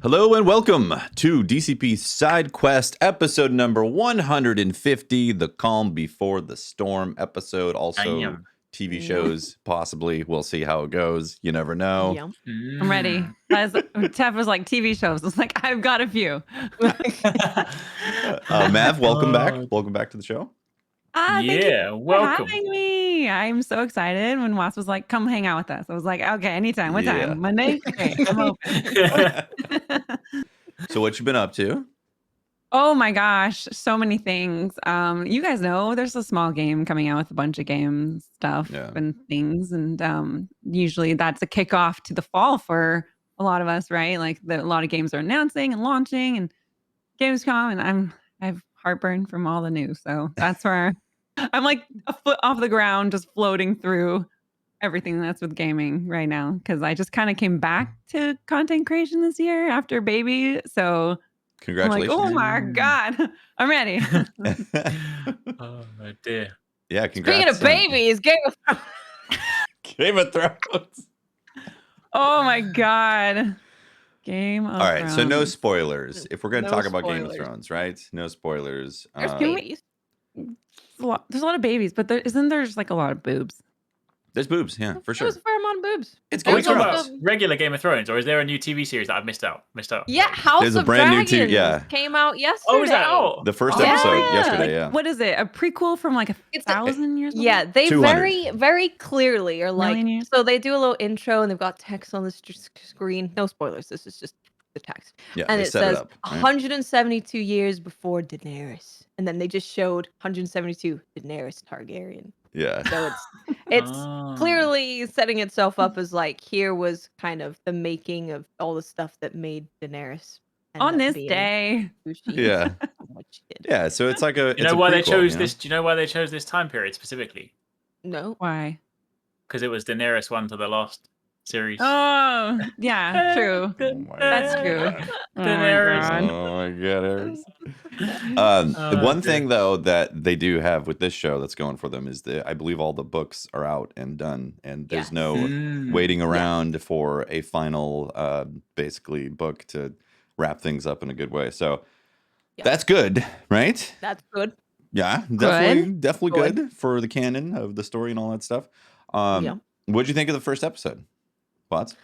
Hello and welcome to DCP SideQuest episode number 150, the calm before the storm episode. Also, TV shows, possibly. We'll see how it goes. You never know. I'm ready. Tef was like, TV shows. It's like, I've got a few. Mav, welcome back. Welcome back to the show. Thank you for having me. I'm so excited. When Watts was like, come hang out with us, I was like, okay, anytime. What time? Monday? Okay, I'm open. So what you been up to? Oh my gosh, so many things. You guys know there's a small game coming out with a bunch of game stuff and things. And usually that's a kickoff to the fall for a lot of us, right? Like a lot of games are announcing and launching and Gamescom, and I've heartburn from all the news. So that's where I'm like a foot off the ground, just floating through everything that's with gaming right now. Cause I just kind of came back to content creation this year after baby. So congratulations. I'm like, oh my God, I'm ready. Oh dear. Yeah, congrats. Speaking of babies, Game of Thrones. Game of Thrones. Oh my God. Game of Thrones. All right, so no spoilers. If we're going to talk about Game of Thrones, right? No spoilers. There's babies. There's a lot of babies, but isn't there just like a lot of boobs? There's boobs, yeah, for sure. There's a fair amount of boobs. It's Are we talking about regular Game of Thrones, or is there a new TV series that I've missed out? Yeah, House There's a of brand new Dragons TV, came out yesterday. Oh, is that out? The first episode yesterday, yeah. What is it? A prequel from like 1,000 years ago? Yeah, they 200. very clearly are like, Million years? so they do a little intro and they've got text on the screen. No spoilers, this is just the text. Yeah, and they it set says it up, right? 172 years before Daenerys. And then they just showed 172 Daenerys Targaryen. Yeah. So it's clearly setting itself up as like, here was kind of the making of all the stuff that made Daenerys on this day. Yeah. Yeah, so it's like a You know why they chose this? Do you know why they chose this time period specifically? No. Why? Because it was Daenerys one to the last series. Oh, yeah, true. That's true. Daenerys. Oh my God. One thing though that they do have with this show that's going for them is that I believe all the books are out and done, and there's no waiting around for a final basically book to wrap things up in a good way. So that's good, right? That's good. Yeah, definitely good for the canon of the story and all that stuff. What'd you think of the first episode? Thoughts?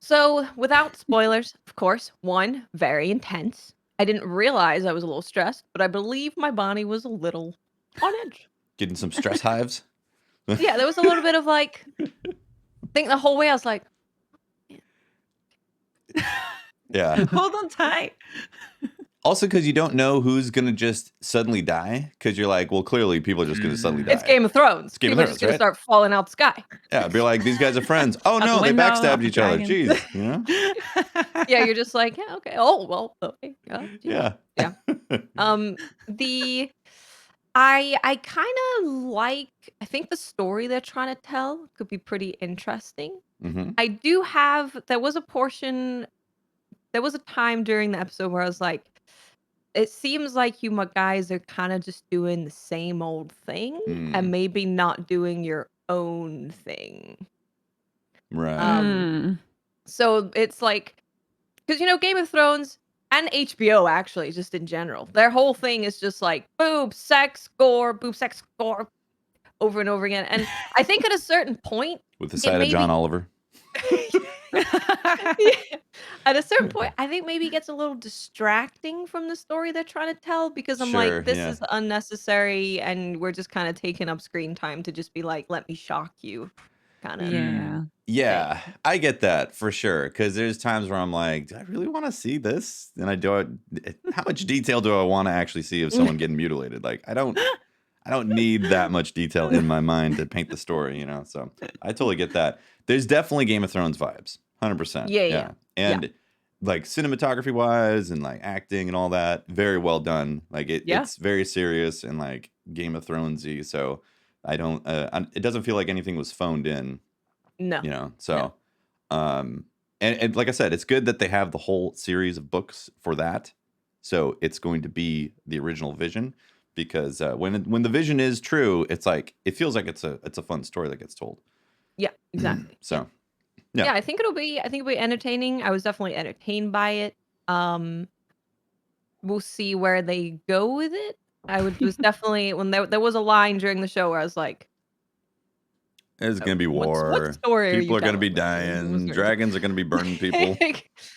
So, without spoilers, of course, one, very intense. I didn't realize I was a little stressed, but I believe my body was a little on edge. Getting some stress hives? Yeah, there was a little bit of like, I think the whole way I was like, yeah. Hold on tight. Also, because you don't know who's going to just suddenly die. Because you're like, well, clearly people are just going to suddenly die. It's Game of Thrones. It's Game people of are just Thrones, going to start falling out the sky. Yeah, be like, these guys are friends. Oh, Out no, the they window, backstabbed out each the other. dragon. Jeez, you know? Yeah, you're just like, yeah, okay. Oh, well, okay. Yeah. Yeah. I kind of like, I think the story they're trying to tell could be pretty interesting. Mm-hmm. I do there was a time during the episode where I was like, it seems like you guys are kind of just doing the same old thing and maybe not doing your own thing. Right. So it's like, because, Game of Thrones and HBO actually, just in general, their whole thing is just like boob, sex, gore, over and over again. And I think at a certain point, With the side of John Oliver. At a certain point, I think maybe it gets a little distracting from the story they're trying to tell, because I'm like, this is unnecessary, and we're just kind of taking up screen time to just be like, let me shock you, kind of. Yeah, I get that for sure. Because there's times where I'm like, do I really want to see this? And how much detail do I want to actually see of someone getting mutilated? Like, I don't need that much detail in my mind to paint the story, So I totally get that. There's definitely Game of Thrones vibes, 100%. Yeah. And like cinematography wise and like acting and all that, very well done. Like it's very serious and like Game of Thronesy. So I don't. It doesn't feel like anything was phoned in. No. So, and like I said, it's good that they have the whole series of books for that. So it's going to be the original vision. Because when the vision is true, it's like it feels like it's a fun story that gets told. Yeah, exactly. So Yeah, I think it'll be entertaining. I was definitely entertained by it. We'll see where they go with it. Was definitely when there was a line during the show where I was like, It's gonna be what war. story People are gonna be telling? Like, dying. Dragons are gonna be burning people.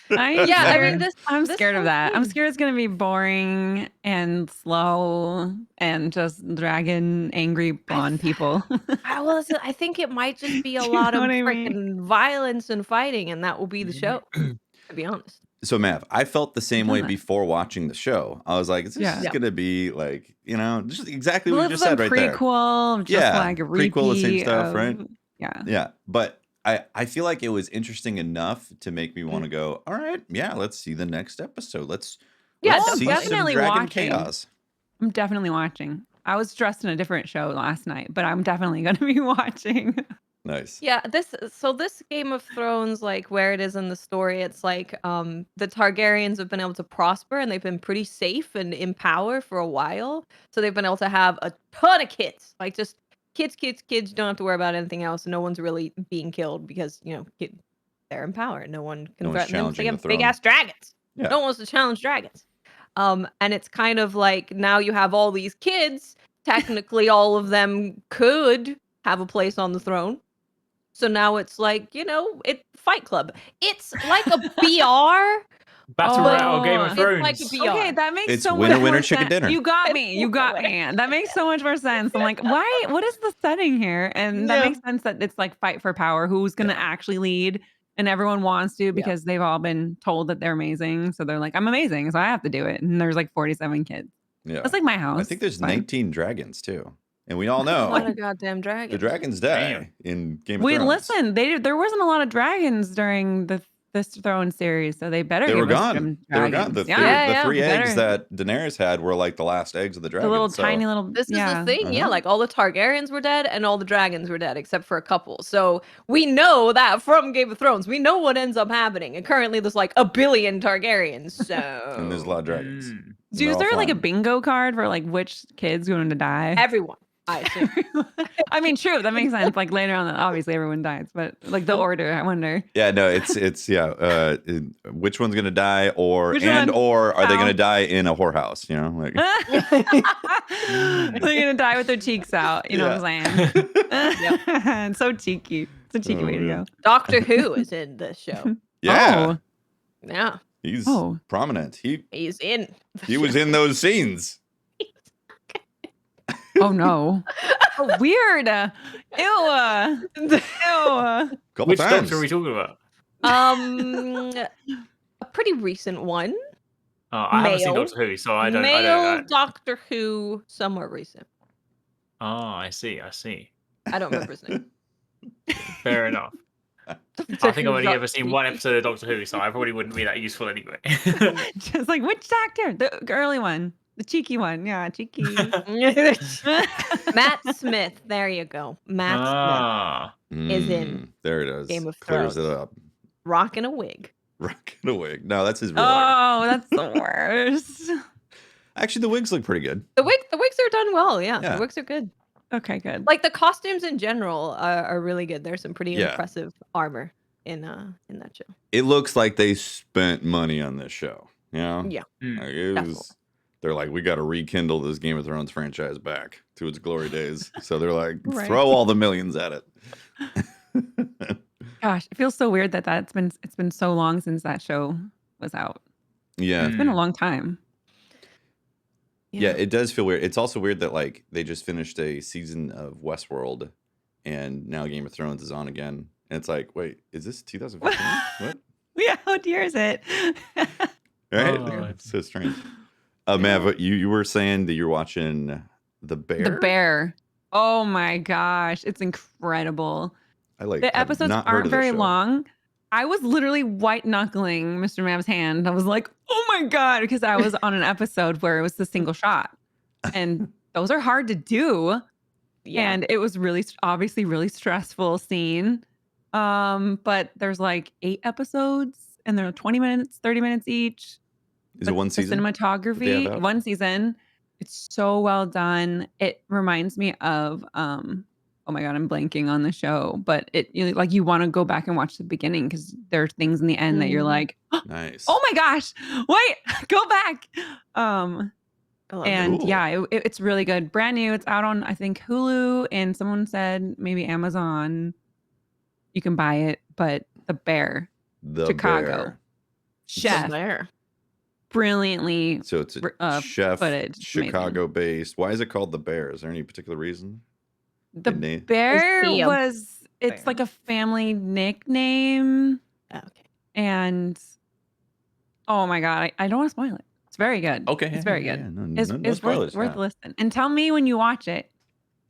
I'm scared of that. I'm scared it's gonna be boring and slow and just dragon angry blonde people. I think it might just be a lot of freaking violence and fighting, and that will be the show. To be honest. So, Mav, I felt the same way before watching the show. I was like, "This is gonna be like, just exactly what you just said right there." Prequel, just like a repeat prequel, the same stuff, right? Yeah. But I feel like it was interesting enough to make me want to go, all right, let's see the next episode. Let's see some dragon chaos. I'm definitely watching. I was dressed in a different show last night, but I'm definitely going to be watching. Nice. Yeah, this Game of Thrones, like where it is in the story, it's like the Targaryens have been able to prosper and they've been pretty safe and in power for a while. So they've been able to have a ton of kids. Like just kids, don't have to worry about anything else. No one's really being killed because, they're in power. No one can threaten them. They have big ass dragons. Yeah. No one wants to challenge dragons. And it's kind of like now you have all these kids. Technically, all of them could have a place on the throne. So now it's like, it's Fight Club. It's like a BR. Battle Royale Game of Thrones. It's like a BR. Okay, that makes so winner, much winner, more chicken sense. dinner. You got me. That makes so much more sense. I'm like, why? What is the setting here? And that makes sense that it's like fight for power. Who's going to actually lead? And everyone wants to because they've all been told that they're amazing. So they're like, I'm amazing, so I have to do it. And there's like 47 kids. Yeah. That's like my house. I think there's 19 dragons too. And we all know a lot of goddamn dragons. The dragons die in Game of Thrones. Listen, there wasn't a lot of dragons during this Throne series, so they better. They were gone. They were gone. The three eggs that Daenerys had were like the last eggs of the dragon. The little tiny little. This is the thing, like all the Targaryens were dead and all the dragons were dead except for a couple. So we know that from Game of Thrones. We know what ends up happening. And currently there's like 1 billion Targaryens. So and there's a lot of dragons. So is there like a bingo card for like which kid's going to die? Everyone. I assume. I mean, true. That makes sense. Like later on, obviously everyone dies, but like the order, I wonder. Yeah, no, it's which one's gonna die, or are they gonna die in a whorehouse? Like they're gonna die with their cheeks out. You know what I'm saying? It's so cheeky. It's a cheeky way to go. Doctor Who is in this show. Yeah. Yeah. He's prominent. He's in. He was in those scenes. Oh no! Oh, weird. Ew. Which doctor are we talking about? A pretty recent one. I haven't seen Doctor Who, so I don't know that. Doctor Who, somewhat recent. Oh, I see. I don't remember his name. Fair enough. I think I've only ever seen one episode of Doctor Who, so I probably wouldn't be that useful anyway. Just like which doctor? The early one. The cheeky one. Yeah, cheeky. Matt Smith. There you go. Matt Smith is in. There it is. Game of Thrones. Clears it up. Rocking a wig. No, that's his real that's the worst. Actually, the wigs look pretty good. The wigs are done well. Yeah. The wigs are good. Okay, good. Like the costumes in general are really good. There's some pretty impressive armor in that show. It looks like they spent money on this show. Yeah. Like it was. They're like, we got to rekindle this Game of Thrones franchise back to its glory days. So they're like, throw all the millions at it. Gosh, it feels so weird that it's been so long since that show was out. Yeah, it's been a long time. Yeah, it does feel weird. It's also weird that like they just finished a season of Westworld, and now Game of Thrones is on again. And it's like, wait, is this 2015? What? Yeah, what year is it? Right? It's so strange. Mav, you were saying that you're watching The Bear? The Bear. Oh my gosh. It's incredible. The episodes aren't very long. I was literally white knuckling Mr. Mav's hand. I was like, oh my God, because I was on an episode where it was the single shot. And those are hard to do. Yeah. And it was obviously really stressful scene. But there's like 8 episodes and they're 20 minutes, 30 minutes each. Is it one season? The cinematography, one season. It's so well done. It reminds me of oh my God, I'm blanking on the show, but like you want to go back and watch the beginning because there are things in the end that you're like, nice. Oh my gosh, wait, go back. And cool. yeah, it's really good. Brand new. It's out on, I think, Hulu, and someone said maybe Amazon. You can buy it, but The Bear, Chicago Bear. chef, brilliantly. So it's a chef, footage. Chicago-based. Why is it called The Bear? Is there any particular reason? The Bear it's like a family nickname. Okay. And oh my God, I don't want to spoil it. It's very good. Okay. It's very good. Yeah. It's worth a listen. And tell me when you watch it,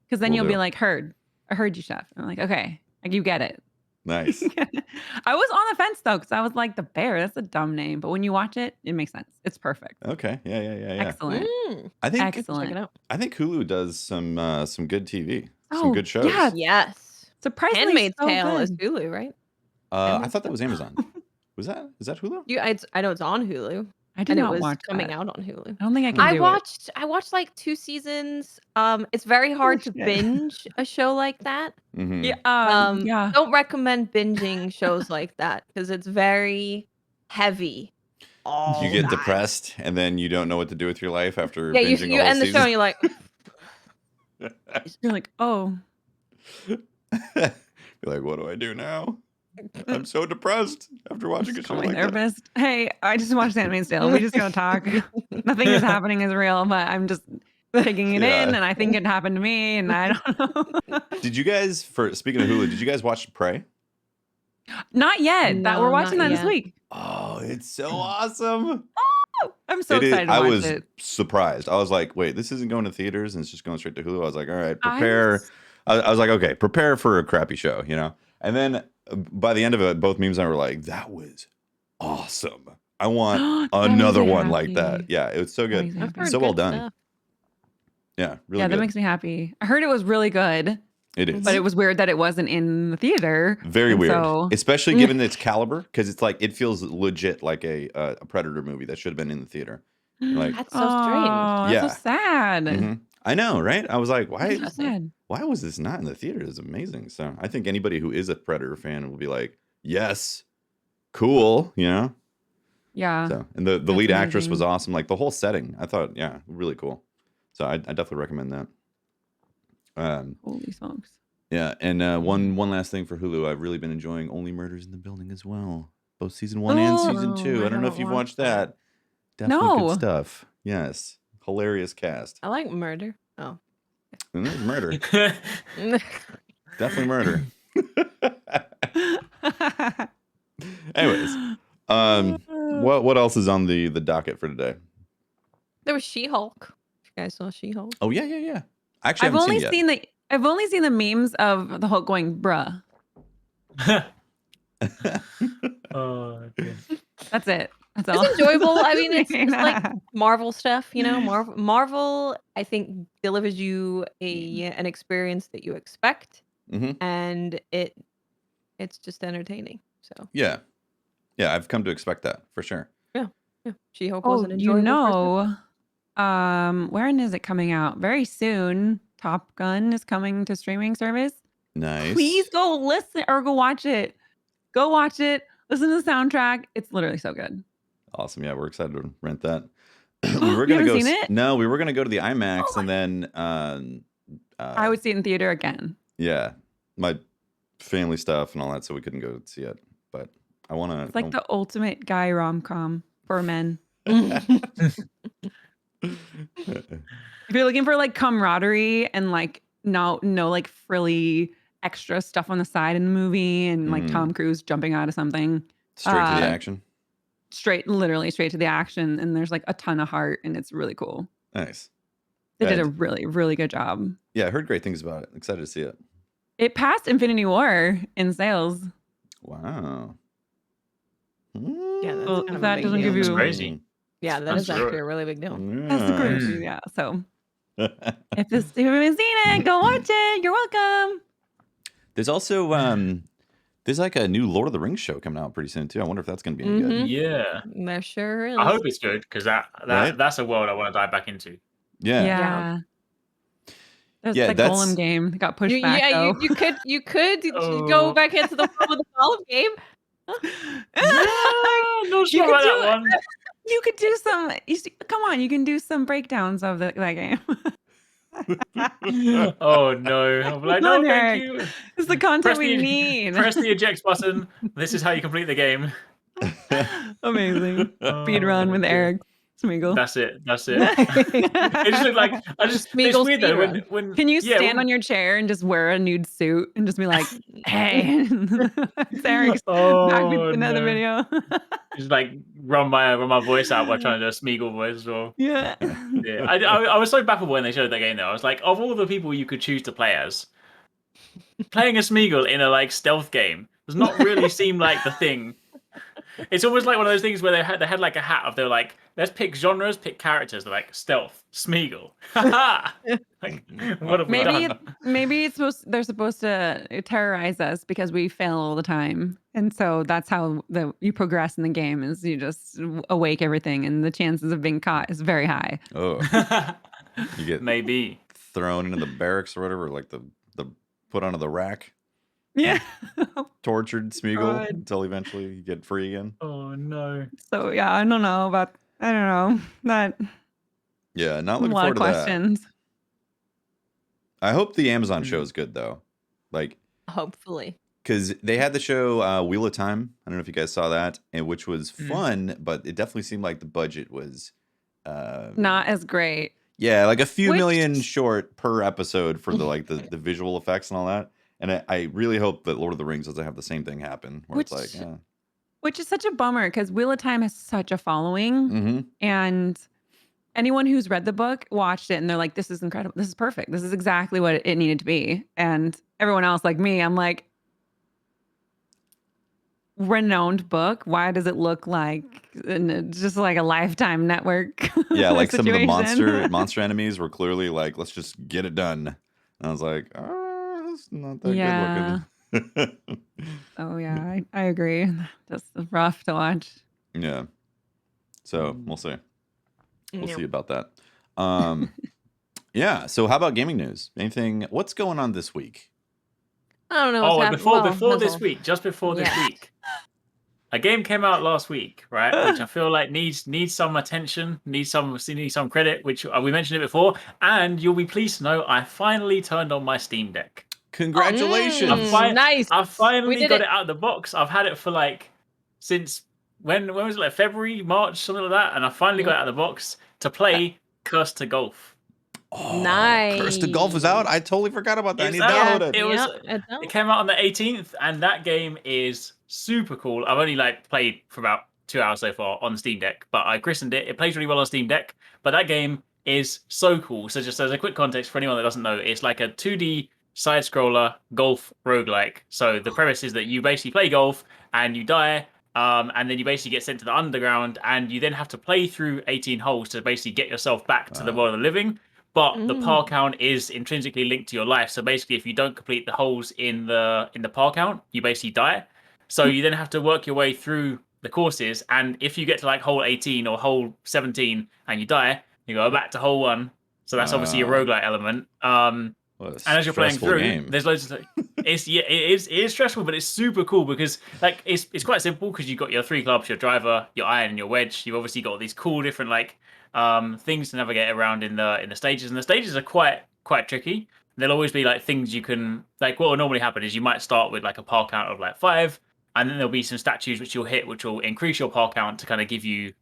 because then you'll be like, I heard you, chef. And I'm like, okay, like you get it. Nice. I was on the fence though, because I was like, The Bear, that's a dumb name. But when you watch it, it makes sense. It's perfect. Okay. Yeah. Excellent. I think Excellent. Check it out. I think Hulu does some good TV, some good shows. Yeah. Yes. Surprisingly, Handmaid's so Tale good. is Hulu, right? I thought that was Amazon. Is that Hulu? I know it's on Hulu. I did not watch coming that. out on Hulu. I don't think I can I do watched like 2 seasons. It's very hard to binge a show like that. Mm-hmm. Yeah. Don't recommend binging shows like that because it's very heavy. You get depressed and then you don't know what to do with your life after Yeah, binging you a whole end the show season. and you're like, You're like, oh. You're like, what do I do now? I'm so depressed after watching a show like therapist. Hey, I just watched Handmaid's Tale. We just gonna talk. Nothing is happening is real, but I'm just taking it in, and I think it happened to me, and I don't know. Did you guys, speaking of Hulu, did you guys watch Prey? Not yet. No, we're watching not that this yet. week. Oh, it's so awesome. I'm so excited to I watch was it. surprised. I was like, wait, this isn't going to theaters and it's just going straight to Hulu. I was like, all right, prepare. I was like, okay, prepare for a crappy show, you know? And then by the end of it, both memes and I were like, that was awesome. I want another one like that. Yeah, it was so good. So well done. Stuff. Yeah, really Yeah, good. that makes me happy. I heard it was really good. It is. But it was weird that it wasn't in the theater. Very weird. Especially given its caliber, because it's like, it feels legit like a Predator movie that should have been in the theater. Like, That's so strange. That's so sad. Mm-hmm. I know, right? I was like, why sad. Why was this not in the theater? It's amazing. So I think anybody who is a Predator fan will be like, yes, cool, you know? Yeah. So, and the lead actress was awesome. Like the whole setting, I thought, yeah, really cool. So I definitely recommend that. Holy smokes. Yeah, and one last thing for Hulu, I've really been enjoying Only Murders in the Building as well. Both season 1 and season 2. I don't know if you've watched that. Definitely good stuff. Yes. Hilarious cast. I like murder. Oh. And there's murder. Definitely murder. Anyways, what else is on the docket for today? There was She-Hulk. You guys saw She-Hulk? Oh yeah. Actually, I've only seen the memes of the Hulk going, bruh. That's it. That's all. It's enjoyable. I mean, it's like Marvel stuff, you know. Marvel, I think, delivers you an experience that you expect, and it's just entertaining. So yeah, I've come to expect that for sure. Yeah. She-Hulk was an enjoyable. When is it coming out? Very soon. Top Gun is coming to streaming service. Nice. Please go listen or go watch it. Go watch it. Listen to the soundtrack. It's literally so good. Awesome. Yeah, we're excited to rent that. We were gonna go. Seen it? No, we were gonna go to the IMAX, and then I would see it in theater again. Yeah, my family stuff and all that, so we couldn't go see it. But I want to. It's like the ultimate guy rom-com for men. If you're looking for like camaraderie and like no like frilly extra stuff on the side in the movie and like Tom Cruise jumping out of something. Straight to the action. Literally straight to the action. And there's like a ton of heart and it's really cool. Nice. They did a really, really good job. Yeah, I heard great things about it. Excited to see it. It passed Infinity War in sales. Wow. Yeah, that's well, kind of that doesn't give you crazy. Yeah, that is actually a really big deal. That's crazy. Yeah. So if you haven't seen it, go watch it. You're welcome. There's also there's like a new Lord of the Rings show coming out pretty soon too. I wonder if that's going to be any good. Yeah, there sure is. I hope it's good because Right? that's a world I want to dive back into. Yeah. There's Yeah, the that's Golem game that got pushed You, back yeah, though. you could go Oh. back into the world of the golf game. Not You sure could about that do one. You could do some. Come on, you can do some breakdowns of that game. Oh no! I'm like, Come on, no, thank Eric. you. It's the content Press we the need. press the eject button. This is how you complete the game. Amazing. Speed Oh, run with dear. Eric Smeagol. That's it. It just looked like it's Smeagol weird though speedrun. when Can you yeah, stand on your chair and just wear a nude suit and just be like, "Hey, it's Eric's back with another no. video." Just like run my voice out while trying to do a Smeagol voice as well. Yeah. Yeah, I was so baffled when they showed that game though. I was like, of all the people you could choose to play as, playing a Smeagol in a like stealth game does not really seem like the thing. It's almost like one of those things where they had like a hat of they're like, let's pick genres, pick characters. They're like stealth, Smeagol. Like, what have we done? Maybe they're supposed to terrorize us because we fail all the time, and so that's how you progress in the game. Is you just awake everything, and the chances of being caught is very high. Oh, you get maybe thrown into the barracks or whatever, like the put onto the rack. Yeah. Tortured Smeagol God. until eventually you get free again. Oh no. So yeah, I don't know. That. Yeah, not A looking lot forward of to questions. that. I hope the Amazon show is good though. Like, Hopefully. because they had the show Wheel of Time. I don't know if you guys saw that, and which was fun, but it definitely seemed like the budget was Not as great. Yeah, like a few million short per episode for the like the visual effects and all that. And I really hope that Lord of the Rings doesn't have the same thing happen, where it's like, yeah. Which is such a bummer because Wheel of Time has such a following, and anyone who's read the book watched it and they're like, "This is incredible. This is perfect. This is exactly what it needed to be." And everyone else, like me, I'm like, renowned book. Why does it look like just like a Lifetime network? Yeah, like some of the situation? monster enemies were clearly like, let's just get it done. And I was like, oh, it's not that good looking. Oh yeah, I agree. Just rough to watch. Yeah. So we'll see. We'll Yeah. see about that. Yeah. So how about gaming news? Anything? What's going on this week? I don't know. Oh, what's before well, this week, just before this Yeah. week, a game came out last week, right? Which I feel like needs some attention, needs some credit. Which we mentioned it before, and you'll be pleased to know I finally turned on my Steam Deck. Congratulations! Nice. I finally did got it. it out of the box. I've had it for like since when was it, like February, March, something like that, and I finally got it out of the box to play Curse to Golf. Oh, Nice. Curse to Golf is out. I totally forgot about that. I It's need to download out. it. It came out on the 18th, and that game is super cool. I've only like played for about 2 hours so far on the Steam Deck, but I christened it. It plays really well on Steam Deck, but that game is so cool. So just as a quick context for anyone that doesn't know, it's like a 2D side-scroller golf roguelike. So the premise is that you basically play golf and you die, and then you basically get sent to the underground, and you then have to play through 18 holes to basically get yourself back to the world of the living. But the par count is intrinsically linked to your life. So basically, if you don't complete the holes in the par count, you basically die. So you then have to work your way through the courses. And if you get to like hole 18 or hole 17 and you die, you go back to hole 1. So that's obviously a roguelike element. And as you're playing through, there's loads of it is stressful, but it's super cool because like it's quite simple because you've got your 3 clubs, your driver, your iron, and your wedge. You've obviously got all these cool different like things to navigate around in the stages, and the stages are quite tricky. There'll always be like things you can like. What will normally happen is you might start with like a par count of like 5, and then there'll be some statues which you'll hit, which will increase your par count to kind of give you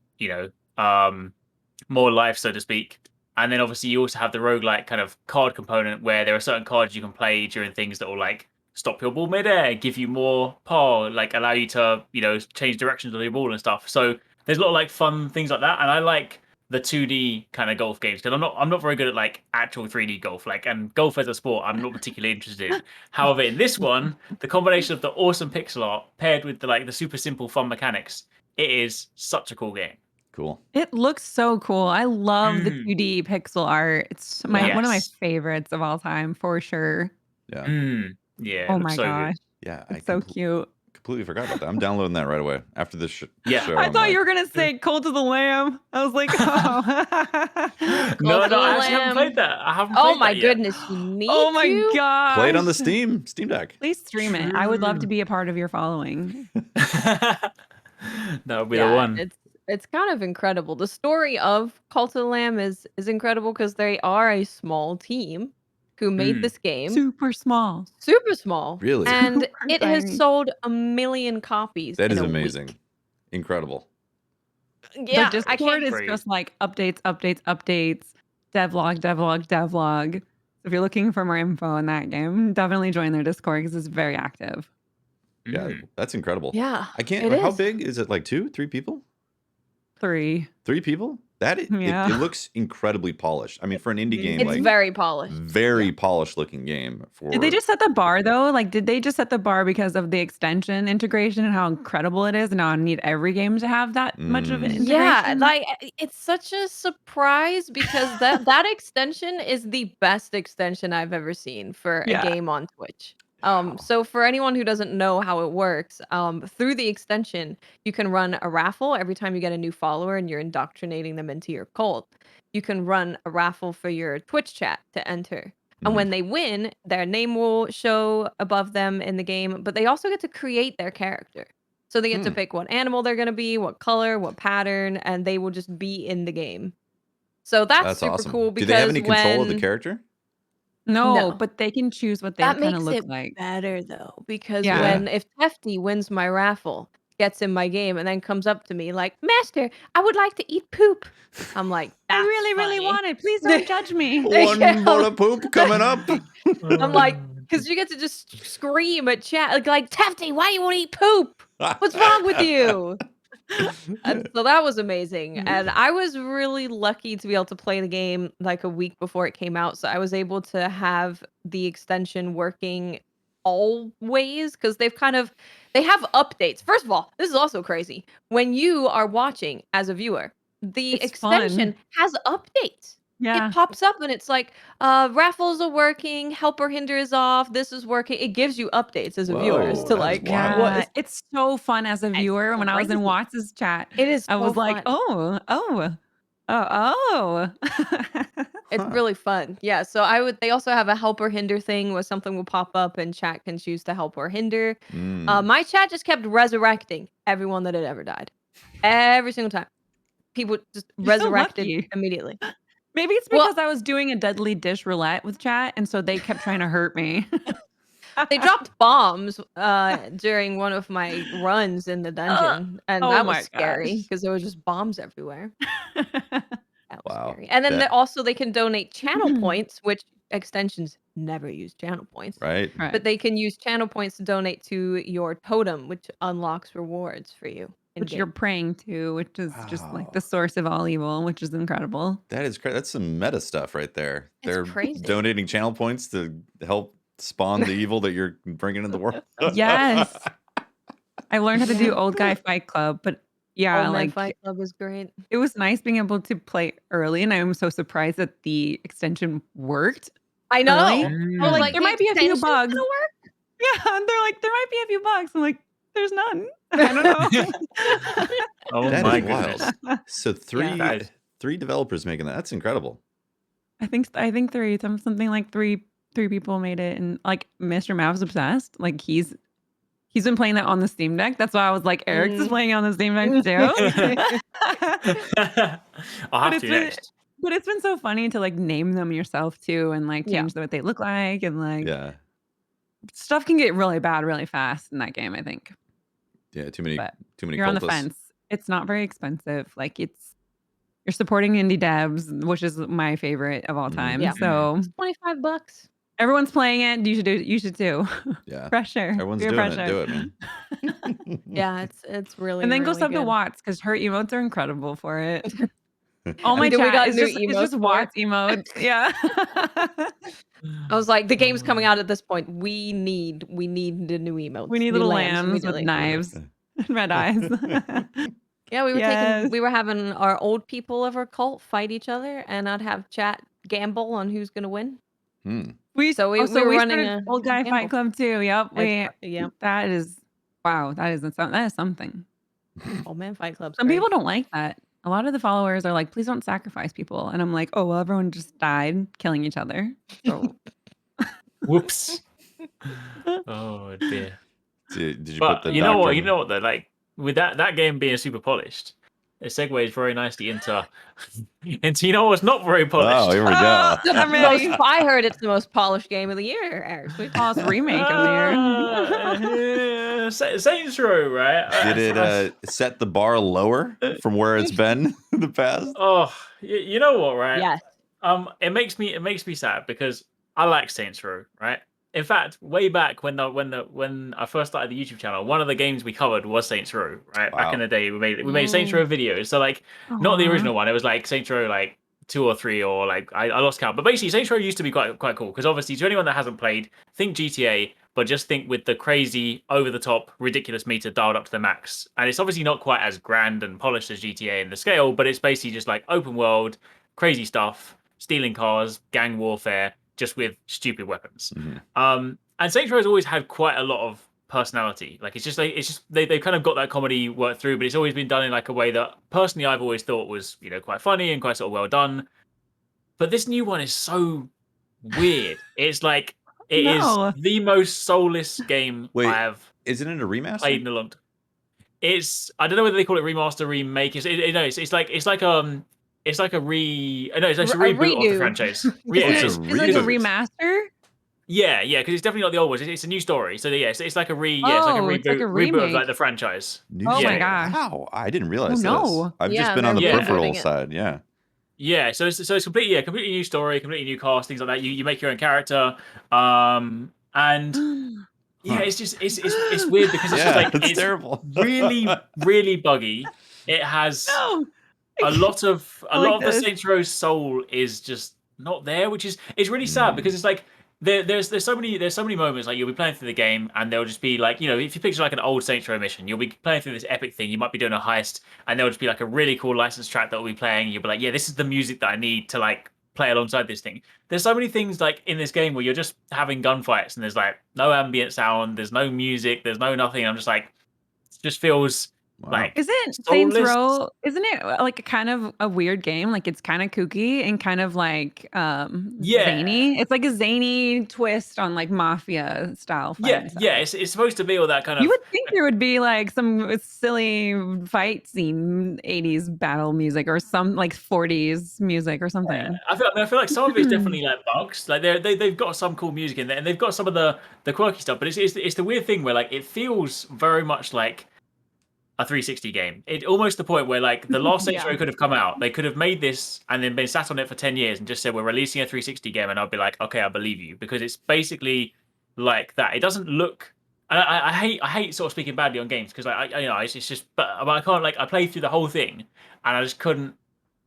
more life, so to speak. And then obviously you also have the roguelike kind of card component where there are certain cards you can play during things that will like stop your ball midair, give you more par, like allow you to change directions of your ball and stuff. So there's a lot of like fun things like that, and I like the 2D kind of golf games because I'm not very good at like actual 3D golf, like, and golf as a sport I'm not particularly interested in. However, in this one, the combination of the awesome pixel art paired with the super simple fun mechanics, it is such a cool game. Cool. It looks so cool. I love the 2D pixel art. It's one of my favorites of all time for sure. Yeah. Yeah. Oh my gosh. Yeah. It's so cute. completely forgot about that. I'm downloading that right away after this show. I thought you were gonna say Cult of the Lamb. I was like, oh. No, Cult of the I actually haven't Lamb. played that. I haven't Oh played my that yet. goodness, you need Oh my to. gosh. Play it on the Steam Deck. Please stream it. I would love to be a part of your following. That would be the one. It's kind of incredible. The story of Cult of the Lamb is incredible because they are a small team who made this game. Super small. Super small. Really? And Super it has tiny. sold 1 million copies. That is in a amazing. Week. Incredible. Yeah, The Discord is just like updates, devlog. So if you're looking for more info on that game, definitely join their Discord because it's very active. Yeah, that's incredible. Yeah. I can't. How big is it? Like 2, 3 people? 3. 3 people? It looks incredibly polished. I mean, for an indie game, it's very polished. Very polished looking game. Did they just set the bar though? Like, did they just set the bar because of the extension integration and how incredible it is? And now I need every game to have that much of an integration. Yeah, like it's such a surprise because that extension is the best extension I've ever seen for a game on Twitch. So for anyone who doesn't know how it works, through the extension, you can run a raffle every time you get a new follower and you're indoctrinating them into your cult. You can run a raffle for your Twitch chat to enter. And when they win, their name will show above them in the game, but they also get to create their character. So they get to pick what animal they're going to be, what color, what pattern, and they will just be in the game. So that's super awesome. cool because do they have any control of the character? No, but they can choose what they kind of look like. Better though, because if Tefty wins my raffle, gets in my game, and then comes up to me like, "Master, I would like to eat poop." I'm like, I really want it. Please don't judge me. One bowl of poop coming up. I'm like, because you get to just scream at chat like Tefty, why do you want to eat poop? What's wrong with you? And so that was amazing, and I was really lucky to be able to play the game like a week before it came out, so I was able to have the extension working always because they have updates. First of all, this is also crazy. When you are watching as a viewer, the extension has updates. Yeah. It pops up and it's like, raffles are working, help or hinder is off, this is working. It gives you updates as a viewer as to like what it's so fun as a viewer. When I was in Watts' chat, it is I was like, fun. oh. It's really fun. Yeah. So they also have a help or hinder thing where something will pop up and chat can choose to help or hinder. My chat just kept resurrecting everyone that had ever died. Every single time. People just resurrected immediately. Maybe it's because I was doing a deadly dish roulette with chat, and so they kept trying to hurt me. They dropped bombs during one of my runs in the dungeon, and that was scary because there was just bombs everywhere. That was scary. And then also they can donate channel points, which extensions never use channel points. Right. But they can use channel points to donate to your totem, which unlocks rewards for you. Which you're praying to, which is just like the source of all evil, which is incredible. That is crazy. That's some meta stuff right there. They're crazy. Donating channel points to help spawn the evil that you're bringing in the world. Yes. I learned how to do Old Guy Fight Club, but Old Man Fight Club is great. It was nice being able to play early, and I'm so surprised that the extension worked. I know. I was like, there might be a few bugs. Yeah, they're like, there might be a few bugs. I'm like, there's none. I don't know. Oh my goodness. So three developers making that. That's incredible. I think 3. Something like three people made it, and like Mr. Mav's obsessed. Like he's been playing that on the Steam Deck. That's why I was like, Eric's is playing on the Steam Deck too. I'll have to next. But it's been so funny to like name them yourself too, and like change what they look like, and like stuff can get really bad really fast in that game. I think. Yeah, too many. You're on the fence. It's not very expensive. Like you're supporting indie devs, which is my favorite of all time. Yeah. So it's $25. Everyone's playing it. You should too. Yeah. Pressure. Everyone's doing it. Do it, man. Yeah, it's really. And then really go sub good. to Watts because her emotes are incredible for it. All my we chat got is new just, it's just Watts emotes. Yeah. I was like, the game's coming out at this point. We need the new emotes. We need little lambs with knives and red eyes. Yeah, we were having our old people of our cult fight each other, and I'd have chat gamble on who's gonna win. Hmm. We were running an Old Guy Fight Club too. Yep. That is Wow, that is something. Oh man, Fight Club's Some great. people don't like that. A lot of the followers are like, please don't sacrifice people. And I'm like, oh, well, everyone just died killing each other. So Whoops. Oh dear. Did you put But the you know what? doctrine? You know what though? Like with that game being super polished, it segues very nicely into you know what's not very polished. Oh, here we go. I'm ready. I heard it's the most polished game of the year, Eric. Oh, it's remake of the year. Saints Row, right? Did it set the bar lower from where it's been in the past? Oh, you know what, right? Yes. It makes me sad because I like Saints Row, right? In fact, way back when I first started the YouTube channel, one of the games we covered was Saints Row, right? Wow. Back in the day, we made Saints Row videos. So like, not the original one. It was like Saints Row like 2 or 3, or like I lost count. But basically, Saints Row used to be quite cool because obviously, to anyone that hasn't played, think GTA, but just think with the crazy, over the top, ridiculous meter dialed up to the max. And it's obviously not quite as grand and polished as GTA in the scale, but it's basically just like open world, crazy stuff, stealing cars, gang warfare, just with stupid weapons. Mm-hmm. And Saints Row has always had quite a lot of personality. Like it's just they've kind of got that comedy worked through, but it's always been done in like a way that personally I've always thought was, you know, quite funny and quite sort of well done. But this new one is so weird. It's like it is the most soulless game I have. Isn't it a remaster? Played in a long time. It's I don't know whether they call it remaster, remake. It's like a it's like a reboot of the franchise. Yeah, it's like a remaster. Yeah, because it's definitely not the old ones. It's a new story. So yeah, it's like a reboot of like the franchise. My gosh! Wow, I didn't realize this. No. I've just been on the peripheral side. Yeah. Yeah, so it's completely new story, completely new cast, things like that. You make your own character, and yeah, it's just it's weird because it's just like it's terrible. really buggy. It has a lot of the Saints Row soul is just not there, which is really sad because it's like there's so many moments like you'll be playing through the game and there'll just be like, you know, if you picture like an old Saints Row mission, you'll be playing through this epic thing, you might be doing a heist and there'll just be like a really cool licensed track that will be playing and you'll be like, yeah, this is the music that I need to like play alongside this thing. There's so many things like in this game where you're just having gunfights and there's like no ambient sound, there's no music, there's no nothing. I'm just like, it just feels like isn't Saints Row, isn't it like a kind of a weird game? Like it's kind of kooky and kind of like zany. It's like a zany twist on like mafia style fighting stuff. It's supposed to be all that kind of. You would think there would be like some silly fight scene 80s battle music or some like 40s music or something. Yeah. I feel like some of it's definitely like bugs. Like they've got some cool music in there and they've got some of the quirky stuff, but it's the weird thing where like it feels very much like a 360 game. It almost the point where like the last Saints Row could have come out, they could have made this and then been sat on it for 10 years and just said we're releasing a 360 game, and I'd be like, okay, I believe you, because it's basically like that. It doesn't look. And I hate sort of speaking badly on games because it's just, but I can't, like, I played through the whole thing and I just couldn't.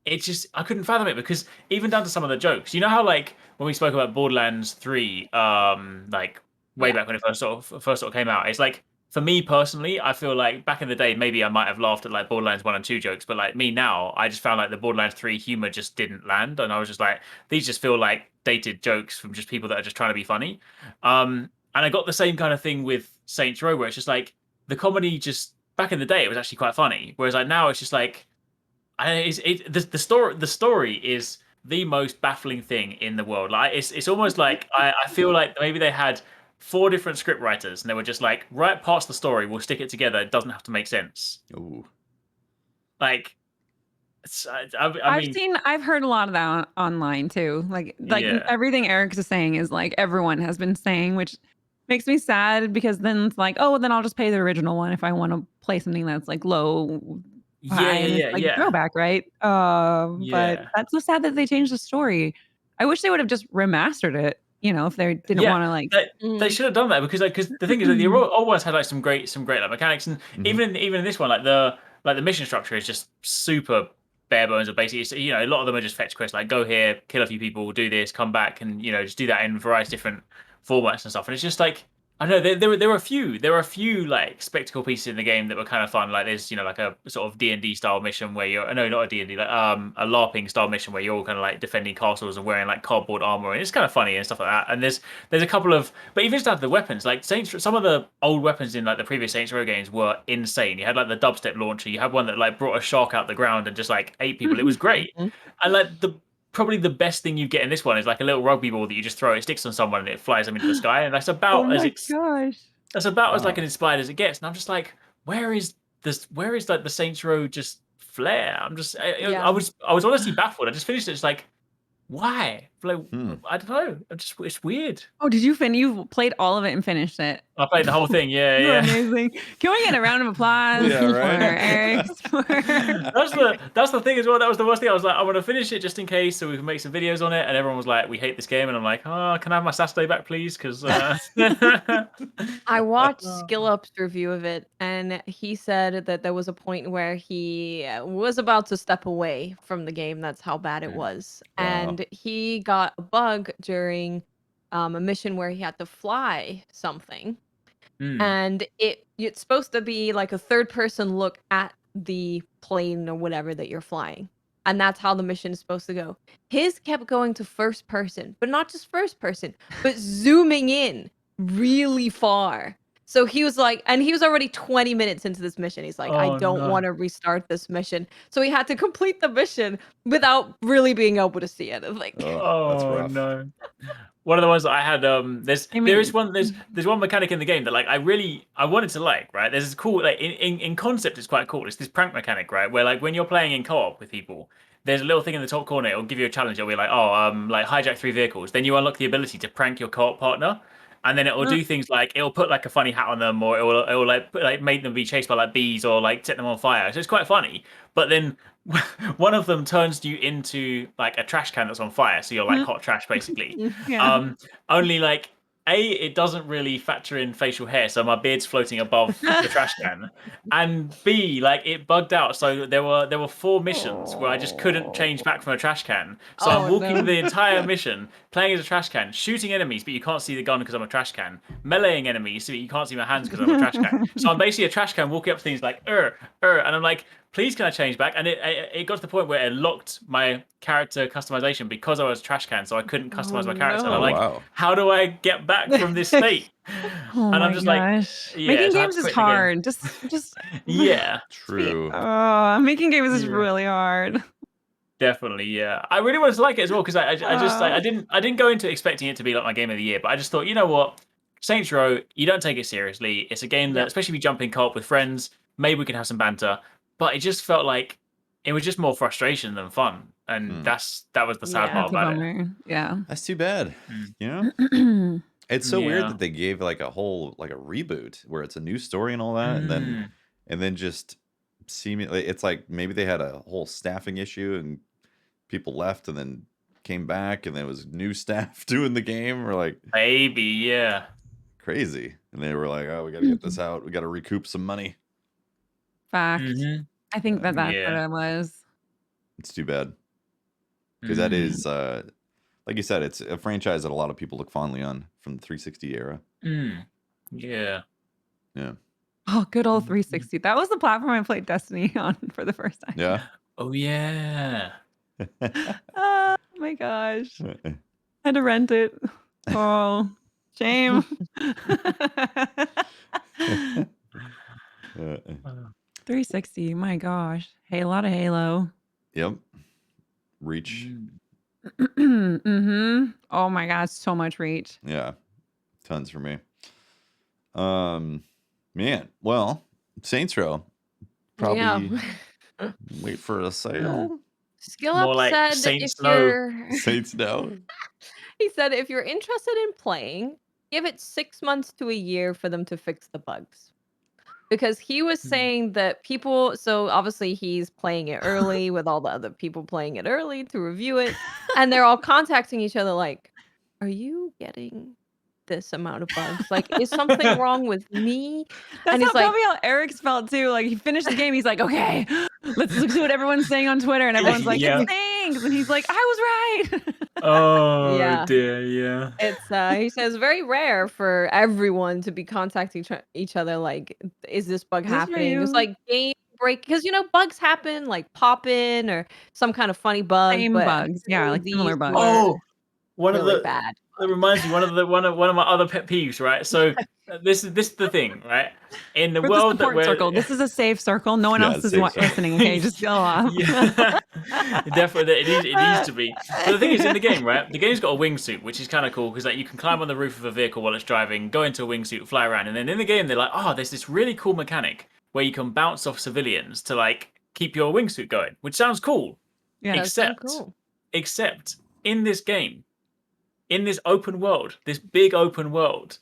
I couldn't fathom it because even down to some of the jokes, you know how like when we spoke about Borderlands 3, like way back when it first sort of came out, it's like. For me personally, I feel like back in the day, maybe I might have laughed at like Borderlands 1 and 2 jokes, but like me now, I just found like the Borderlands 3 humor just didn't land. And I was just like, these just feel like dated jokes from just people that are just trying to be funny. And I got the same kind of thing with Saints Row, where it's just like the comedy just back in the day, it was actually quite funny. Whereas like now it's just like, the story is the most baffling thing in the world. Like it's almost like I feel like maybe they had 4 different script writers and they were just like, write parts of the story, we'll stick it together, it doesn't have to make sense. Ooh. Like I've heard a lot of that online too. Like everything Eric is saying is like everyone has been saying, which makes me sad because then it's like, oh, then I'll just pay the original one if I want to play something that's like low. Throwback, right? But that's so sad that they changed the story. I wish they would have just remastered it. You know, if they didn't want to like, they should have done that because the thing is that the old ones had like some great like mechanics, and even in this one, like the mission structure is just super bare bones. Of basically, it's, you know, a lot of them are just fetch quests, like go here, kill a few people, do this, come back, and you know, just do that in various different formats and stuff. And it's just like I know there were a few. There were a few like spectacle pieces in the game that were kind of fun. Like there's like a sort of D&D style mission where you're no, not a D&D, like a LARPing style mission where you're all kind of like defending castles and wearing like cardboard armor, and it's kind of funny and stuff like that. And there's a couple of, but even just out of the weapons, like some of the old weapons in like the previous Saints Row games were insane. You had like the dubstep launcher. You had one that like brought a shark out the ground and just like ate people. It was great. And like probably the best thing you get in this one is like a little rugby ball that you just throw, it sticks on someone and it flies them into the sky, and that's about that's about as like an inspired as it gets. And I'm just like, where is like the Saints Row just flair? I was honestly baffled. I just finished it, it's like, why? Like, I don't know. It's weird. Oh, did you finish? You played all of it and finished it. I played the whole thing. Yeah, You're yeah. amazing. Can we get a round of applause for Eric? That's the thing as well. That was the worst thing. I was like, I want to finish it just in case, so we can make some videos on it. And everyone was like, we hate this game. And I'm like, oh, can I have my Saturday back, please? Because I watched SkillUp's review of it, and he said that there was a point where he was about to step away from the game. That's how bad it was. Wow. And he got a bug during a mission where he had to fly something. And it's supposed to be like a third person look at the plane or whatever that you're flying. And that's how the mission is supposed to go. His kept going to first person, but not just first person, but zooming in really far. So he was like, and he was already 20 minutes into this mission. He's like, I don't want to restart this mission. So he had to complete the mission without really being able to see it. Like, that's rough. No. One of the ones that I had, there's one mechanic in the game that like I wanted to like, right? There's this cool, like in concept it's quite cool. It's this prank mechanic, right? Where like when you're playing in co-op with people, there's a little thing in the top corner, it'll give you a challenge. It'll be like, like hijack 3 vehicles. Then you unlock the ability to prank your co-op partner. And then it will do things like it'll put like a funny hat on them, or it will like make them be chased by like bees, or like set them on fire. So it's quite funny. But then one of them turns you into like a trash can that's on fire, so you're like hot trash basically. Only like it doesn't really factor in facial hair, so my beard's floating above the trash can, and B, like it bugged out, so there were 4 missions where I just couldn't change back from a trash can. So I'm walking the entire mission playing as a trash can, shooting enemies, but you can't see the gun because I'm a trash can, meleeing enemies, so you can't see my hands because I'm a trash can. So I'm basically a trash can walking up to things like and I'm like, please can I change back? And it got to the point where it locked my character customization because I was a trash can, so I couldn't customize my character. And I'm like, how do I get back from this state? And I'm just like, making games is hard. Just yeah, true. Making games is really hard. Definitely, yeah. I really wanted to like it as well because I just like I didn't go into expecting it to be like my game of the year, but I just thought, you know what, Saints Row, you don't take it seriously. It's a game that, especially if you jump in co-op with friends, maybe we can have some banter. But it just felt like it was just more frustration than fun, and that was the sad part about it. Yeah, that's too bad. You know, it's so weird that they gave like a whole like a reboot where it's a new story and all that, and then just seemingly it's like maybe they had a whole staffing issue and people left and then came back and there was new staff doing the game, or like maybe crazy, and they were like, oh, we got to get this out, we got to recoup some money. Fact. I think that's what it was. It's too bad because that is like you said, it's a franchise that a lot of people look fondly on from the 360 era. Yeah. Oh, good old 360. That was the platform I played Destiny on for the first time. Yeah. Oh yeah. Oh my gosh. I had to rent it. Oh, shame. 360, my gosh. Hey, a lot of Halo. Yep. Reach. Oh my god, so much Reach. Yeah. Tons for me. Man, well, Saints Row. Probably wait for a sale. SkillUp said Saints if you're Saints No. He said if you're interested in playing, give it 6 months to a year for them to fix the bugs. Because he was saying that people, so obviously he's playing it early with all the other people playing it early to review it. And they're all contacting each other like, are you getting this amount of bugs? Like, is something wrong with me? That's And he's like, probably how Eric's felt too. Like he finished the game, he's like, okay, let's see what everyone's saying on Twitter, and everyone's like, Yeah. it stinks, and he's like, I was right. Oh Yeah. dear, yeah. It's he says very rare for everyone to be contacting each other like, is this bug Is this happening? It's you? like game break because bugs happen like pop in or some kind of funny bug, Same but bugs, yeah, like similar these bugs. were Oh, one of really the bad. That reminds me one of my other pet peeves, right? So this is the thing, right? In the We're the world that support we're circle. This is a safe circle. No one Yeah, else is safe circle. listening. Okay, just go off. Yeah. Definitely, it needs to be. But the thing is, in the game, right? The game's got a wingsuit, which is kind of cool because like you can climb on the roof of a vehicle while it's driving, go into a wingsuit, fly around, and then in the game they're like, oh, there's this really cool mechanic where you can bounce off civilians to like keep your wingsuit going, which sounds cool. Yeah, That's so Except, cool. except in this game, in this open world, this big open world,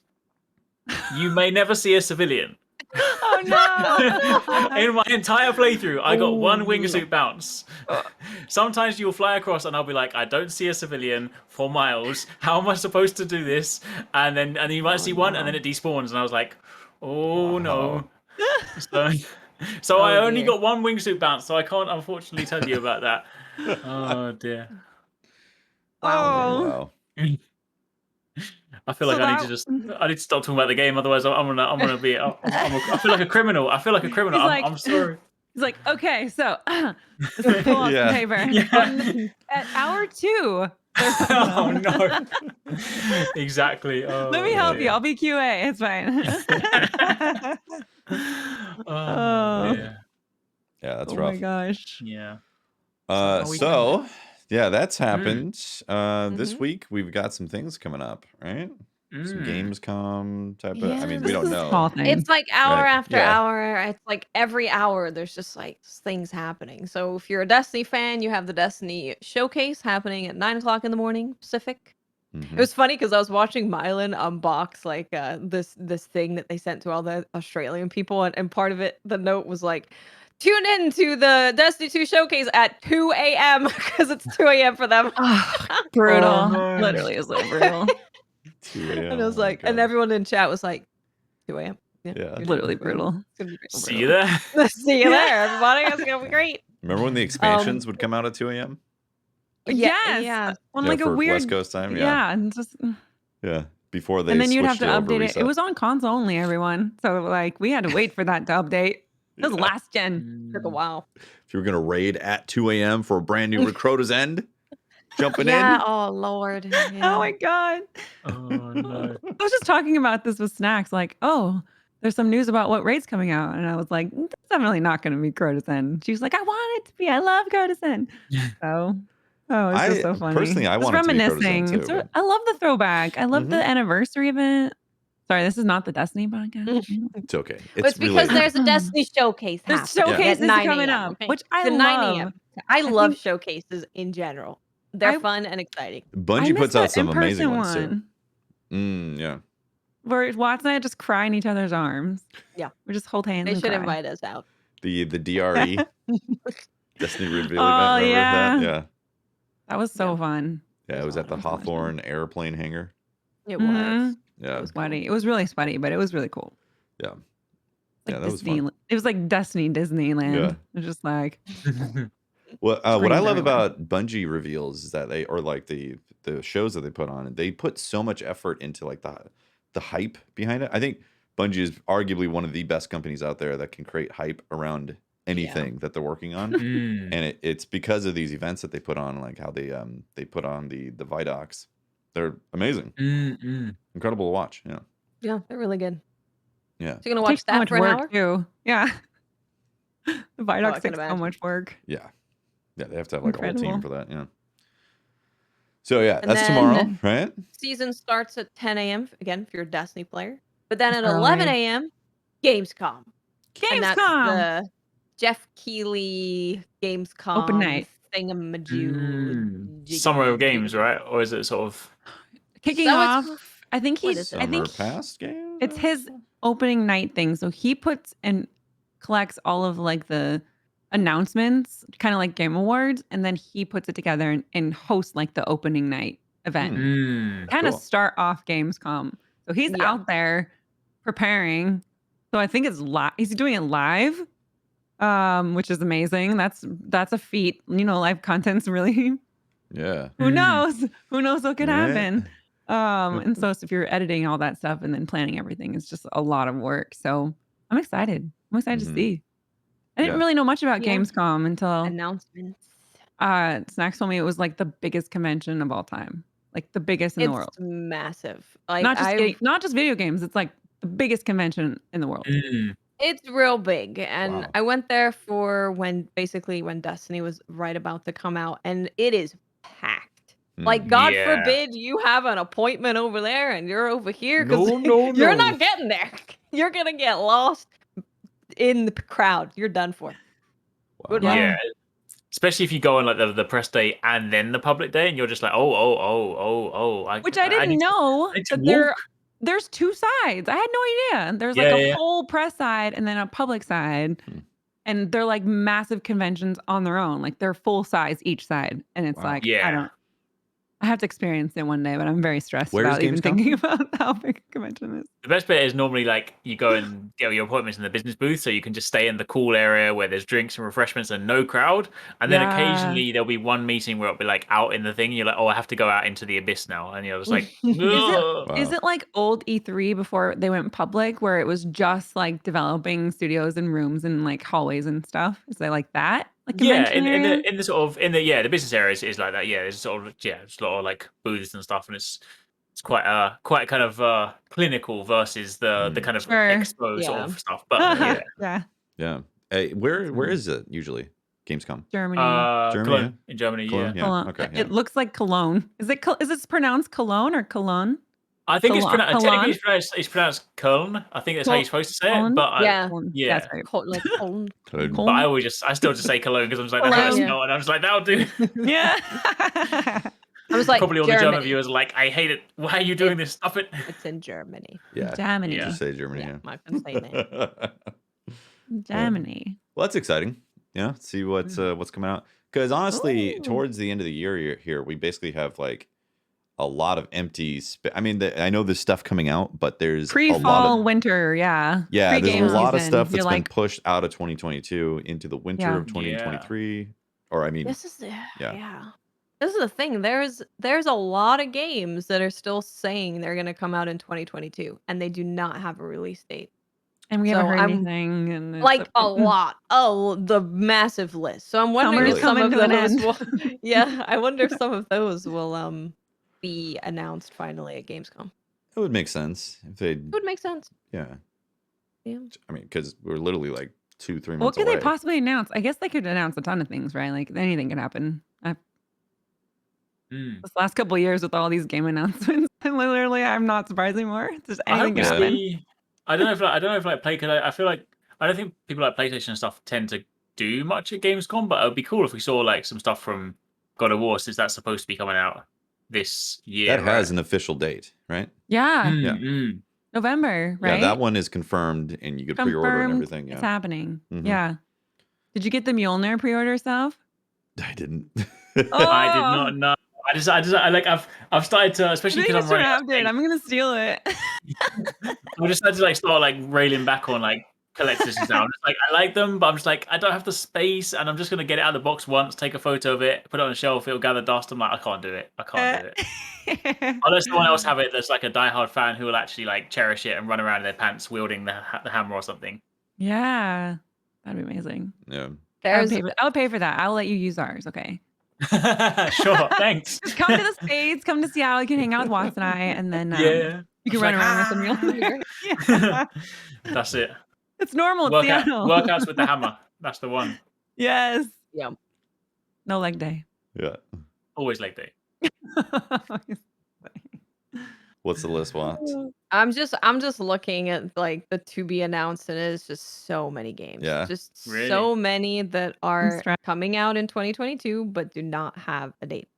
you may never see a civilian. Oh no! In my entire playthrough, I got one Oh, wingsuit bounce. Sometimes you'll fly across and I'll be like, I don't see a civilian for miles. How am I supposed to do this? And then you might see one and then it despawns and I was like, oh no. So I only dear. got one wingsuit bounce, so I can't unfortunately tell you about that. Oh dear. Wow. Wow. I feel So like I need to stop talking about the game, otherwise I'm gonna be. I feel like a criminal. I feel like a criminal. He's like- I'm sorry. He's like, okay, so let's pull out Yeah. some paper. Yeah. At hour 2, Oh no. Exactly. Oh, let me help you. dear. I'll be QA. It's fine. Oh, dear. Yeah, that's Oh rough. my gosh. Yeah. So yeah, that's happened. This Mhm. week we've got some things coming up, right? Some Gamescom type of. I mean, Yeah. we don't This is know. small things. It's like hour Right, after yeah. hour. It's like every hour there's just like things happening. So if you're a Destiny fan, you have the Destiny showcase happening at 9 o'clock in the morning Pacific. Mhm. It was funny because I was watching Mylan unbox like this thing that they sent to all the Australian people, and part of it, the note was like, tune in to the Destiny 2 showcase at 2 a.m. because it's 2 a.m. for them. Brutal. Oh, no. Literally is so brutal. 2 a.m. And I was oh my like, and God. everyone in chat was like, 2 a.m. Yeah. you're Literally doing great. brutal. It's gonna be great. See you there. See you there, everybody. It's gonna be great. Remember when the expansions would come out at 2 a.m.? Yes. Yeah. On Yeah, like a for weird West Coast time. Yeah. Yeah, and just Yeah. Before they and then you'd have switched to it over update it. reset. It was on console only, everyone. So like we had to wait for that to update. It was Yeah. last gen. Took a while. If you were gonna raid at 2 a.m. for a brand new Recruita's End, jumping Yeah. in. Oh Lord. Oh Yeah. my god. Oh no. I was just talking about this with Snacks, like, oh, there's some news about what raid's coming out. And I was like, that's definitely not gonna be Crotus End. She was like, I want it to be. I love Crotus End. So it's just so funny. Personally, I Just want it to be Crotus reminiscing. End too. I love the throwback. I love Mhm. the anniversary event. Sorry, this is not the Destiny podcast. It's okay. But it's because related. there's a Destiny showcase There's happening showcases at 9 coming a.m., up, okay? which I It's at 9 love. a.m. I love think- showcases in general. They're I- fun and exciting. I Bungie missed puts out that some amazing in-person ones too. one. Yeah. Where Watson and I just cry in each other's arms. Yeah. We just hold hands They and should cry. invite us out. The DRE Destiny reveal Oh, event. Remember yeah. that? Yeah. That was so fun. Yeah, it was at the That was so much fun. Hawthorne airplane hangar. It Mhm. was. Yeah. It was Sweaty. It was really sweaty, but it was really cool. Yeah. Like Yeah, that was fun. Disney. It was like Destiny Disneyland. Yeah. It was just like What I Screens love everywhere. about Bungie reveals is that they, or like the shows that they put on, they put so much effort into like the hype behind it. I think Bungie is arguably one of the best companies out there that can create hype around anything that they're working on. And it's because of these events that they put on, like how they put on the Vidocs. They're amazing, incredible to watch. Yeah, Yeah, they're really good. yeah, So you're gonna it watch takes so that much for an work hour? too. Yeah. The I Vidocs can takes so imagine. much work. yeah. They have to have like a whole team Incredible. for that. Yeah. So yeah, And that's then- tomorrow, right? Season starts at 10 a.m. again if you're a Destiny player. But then at Early. 11 a.m. Gamescom. And that's Gamescom. the Jeff Keighley Gamescom Open night. thingamajig. Summer of Games, right? Or is it sort of? Kicking So off. it's- I think what he's. is it? I Summer think past game. it's his opening night thing. So he puts and collects all of like the announcements, kind of like Game Awards, and then he puts it together and hosts like the opening night event. Kind of Cool. start off Gamescom. So he's out there preparing. So I think it's he's doing it live, which is amazing. That's a feat. Live content's really who knows? Who knows what could happen? And so if you're editing all that stuff and then planning everything, it's just a lot of work. So I'm excited. I'm excited to see. I didn't really know much about Gamescom until announcements. Snacks told me it was like the biggest convention of all time, like the biggest in the world. It's massive. Like not just video games. It's like the biggest convention in the world. It's real big, and I went there for when Destiny was right about to come out, and it is packed. Like, God forbid you have an appointment over there and you're over here because you're not getting there. You're gonna get lost in the crowd. You're done for. Wow. Yeah, especially if you go on like the press day and then the public day, and you're just like, which I didn't know that there's two sides. I had no idea. There's like a whole press side and then a public side. And they're like massive conventions on their own. Like they're full size each side. And it's like, I have to experience it one day, but I'm very stressed about even thinking about how big a convention is. The best bit is normally like you go and get your appointments in the business booth, so you can just stay in the cool area where there's drinks and refreshments and no crowd. And then occasionally there'll be one meeting where it'll be like out in the thing. And you're like, oh, I have to go out into the abyss now. And you're just like, is it like old E3 before they went public, where it was just like developing studios and rooms and like hallways and stuff? Is it like that? Like in the business area is like that. There's sort of there's a lot of like booths and stuff, and it's quite kind of clinical versus the kind of expo sort of stuff. But Hey, where is it usually? Gamescom. Germany. Cologne, in Germany. Cologne? Cologne. Okay. It looks like Cologne. Is it pronounced Cologne or Cologne? I think technically it's pronounced Köln. I think that's how you're supposed to say it. But that's right. Like Köln. But I still just say Cologne because I'm just like, that's how it's spelled. And I'm just like, that'll do. Yeah. I was like, probably all the German viewers are like, I hate it. Why are you doing this? Stop it. It's in Germany. Yeah. Germany. Just say Germany. I'm not gonna say that. Germany. Well, that's exciting. Yeah. See what's coming out. Because honestly, towards the end of the year here, we basically have like a lot of empty I mean, I know there's stuff coming out, but there's pre-fall, winter, there's a lot of stuff that's been pushed out of 2022 into the winter of 2023. Or I mean, this is This is the thing. There's a lot of games that are still saying they're going to come out in 2022, and they do not have a release date. And we haven't heard anything. And like a lot. Oh, the massive list. So I'm wondering if some of those will. I wonder if some of those will be announced finally at Gamescom. It would make sense if they. It would make sense. Yeah. Yeah. I mean, because we're literally like 2-3 months away. What could they possibly announce? I guess they could announce a ton of things, right? Like anything could happen. This last couple of years with all these game announcements, and literally, I'm not surprised anymore. Just anything can happen. I don't know if play. Cause I feel like I don't think people like PlayStation and stuff tend to do much at Gamescom, but it would be cool if we saw like some stuff from God of War, since that's supposed to be coming out this year. That has an official date, right? Yeah. November, right? Yeah, that one is confirmed, and you could pre-order and everything. Yeah. It's happening. Yeah. Did you get the Mjolnir pre-order stuff? I didn't. I did not know. I I've started to, especially because I'm running. I'm gonna steal it. I just had to like start like railing back on like collectors now. I'm just like, I like them, but I'm just like, I don't have the space, and I'm just gonna get it out of the box once, take a photo of it, put it on a shelf, it'll gather dust. I'm like, I can't do it. Unless someone else have it that's like a diehard fan who will actually like cherish it and run around in their pants wielding the hammer or something. Yeah, that'd be amazing. Yeah, I would pay for that. I'll let you use ours. Okay. Sure, thanks. Just come to the States, come to Seattle. You can hang out with Watts and I, and then you can run around with the Mjolnir. That's it. It's normal. Seattle. Workouts with the hammer. That's the one. Yes. Yeah. No leg day. Yeah. Always leg day. What's the list, Watts? I'm just looking at like the to be announced, and it's just so many games. Yeah. Just so many that are coming out in 2022 but do not have a date.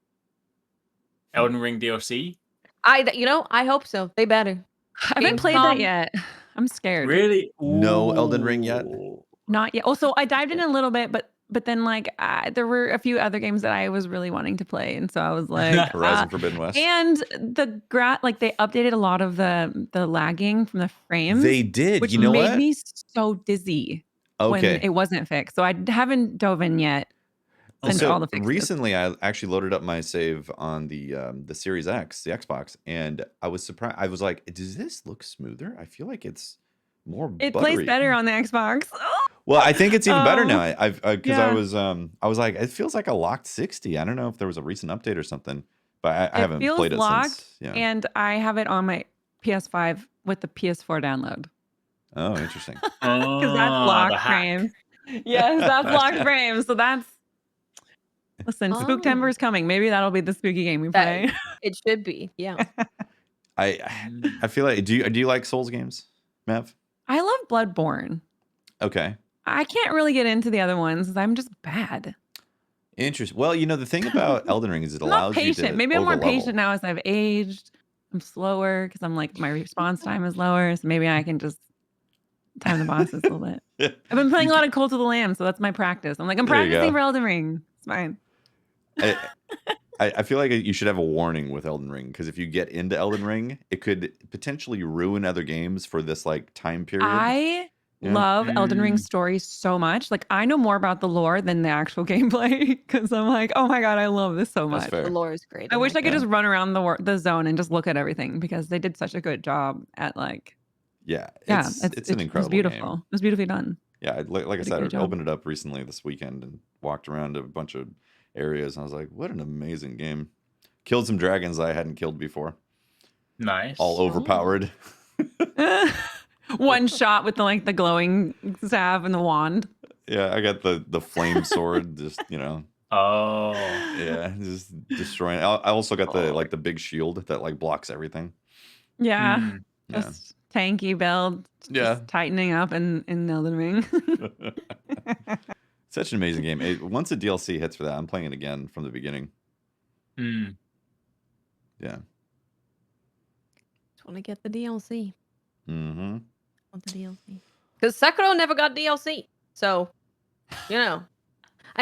Elden Ring DLC? I hope so. They better. I haven't played that yet. I'm scared. Really? No Elden Ring yet? Not yet. Also, I dived in a little bit, but but then like there were a few other games that I was really wanting to play, and so I was like, Horizon Forbidden West. And like they updated a lot of the lagging from the frames. They did. Which you know made what? me so dizzy when it wasn't fixed. So I haven't dove in yet. So all the fixes. recently, I actually loaded up my save on the Series X, the Xbox, and I was surprised. I was like, "Does this look smoother? I feel like it's more It buttery." plays better on the Xbox. Well, I think it's even better now. Because Yeah. I was like, it feels like a locked 60. I don't know if there was a recent update or something, but I haven't played it since. Yeah. And I have it on my PS5 with the PS4 download. Oh, interesting. Because that's locked frames. Yes, that's locked frames. So that's. Listen, Spooktember is coming. Maybe that'll be the spooky game we play. It should be, yeah. I feel like do you like Souls games, Mav? I love Bloodborne. Okay. I can't really get into the other ones because I'm just bad. Interesting. Well, the thing about Elden Ring is it allows you to Maybe I'm more over-level. patient now as I've aged. I'm slower because I'm like my response time is lower, so maybe I can just time the bosses a little bit. I've been playing a lot of Cult of the Lamb, so that's my practice. I'm practicing for Elden Ring. It's fine. I feel like you should have a warning with Elden Ring, because if you get into Elden Ring, it could potentially ruin other games for this like time period. I love Elden Ring's story so much. Like I know more about the lore than the actual gameplay because I'm like, oh my god, I love this so much. The lore is great. I wish I could just run around the zone and just look at everything because they did such a good job at like. It's an incredible. It was beautiful. Game. It was beautifully done. Yeah, like I said, I opened it up recently this weekend and walked around a bunch of areas, and I was like, what an amazing game. Killed some dragons I hadn't killed before. Nice. All overpowered. One shot with the glowing staff and the wand. Yeah, I got the flame sword, just Oh. Yeah, just destroying. I also got the big shield that like blocks everything. Yeah. Just tanky build. Just tightening up in Elden Ring. Such an amazing game. Once the DLC hits for that, I'm playing it again from the beginning. Yeah. Just want to get the DLC. Mm-hmm. Want the DLC. Because Sekiro never got DLC. So, I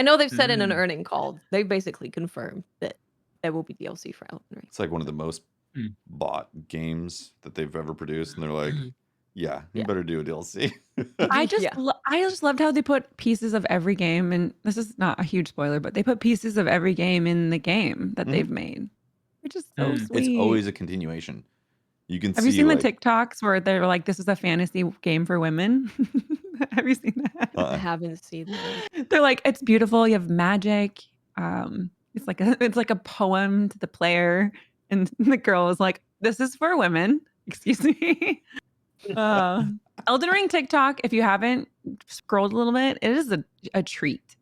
know they've said in an earning call, they basically confirmed that there will be DLC for Elden Ring. It's like one of the most bought games that they've ever produced, and they're like, you better do a DLC. I just loved how they put pieces of every game, and this is not a huge spoiler, but they put pieces of every game in the game that they've made, which is so sweet. It's always a continuation. You can Have you seen the TikToks where they're like, "This is a fantasy game for women"? Have you seen that? I haven't seen that. They're like, "It's beautiful. You have magic. It's like a poem to the player," and the girl is like, "This is for women." Excuse me. Elden Ring TikTok, if you haven't scrolled a little bit, it is a treat.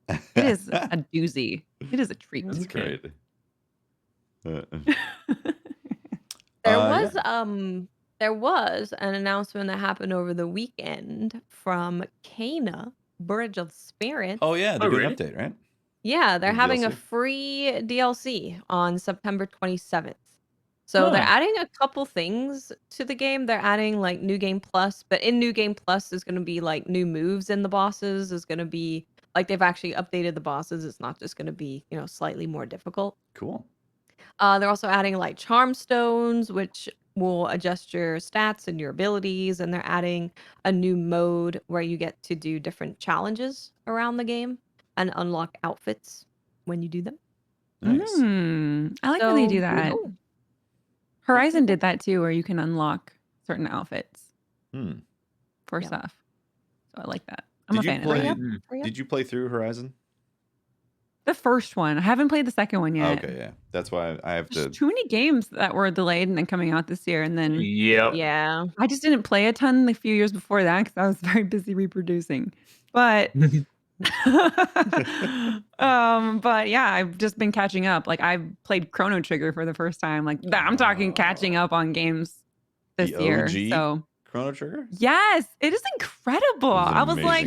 It is a doozy. It is a treat. That's great. There was an announcement that happened over the weekend from Kana, Bridge of Spirits. Oh yeah, they're doing an update, right? Yeah, they're having a free DLC on September 27th. So they're adding a couple things to the game. They're adding like New Game Plus, but in New Game Plus, there's going to be like new moves in the bosses. There's going to be like they've actually updated the bosses. It's not just going to be, slightly more difficult. Cool. They're also adding like charm stones, which will adjust your stats and your abilities. And they're adding a new mode where you get to do different challenges around the game and unlock outfits when you do them. Nice. I like when they do that. Horizon did that too, where you can unlock certain outfits for stuff. So I like that. I'm a fan of that. Did you play through Horizon? The first one. I haven't played the second one yet. Okay, yeah. That's why I have There's too many games that were delayed and then coming out this year. And then yeah, I just didn't play a ton a few years before that because I was very busy reproducing. But but yeah, I've just been catching up. Like I've played Chrono Trigger for the first time. Like I'm talking catching up on games this year. So Chrono Trigger? Yes, it is incredible. I was like,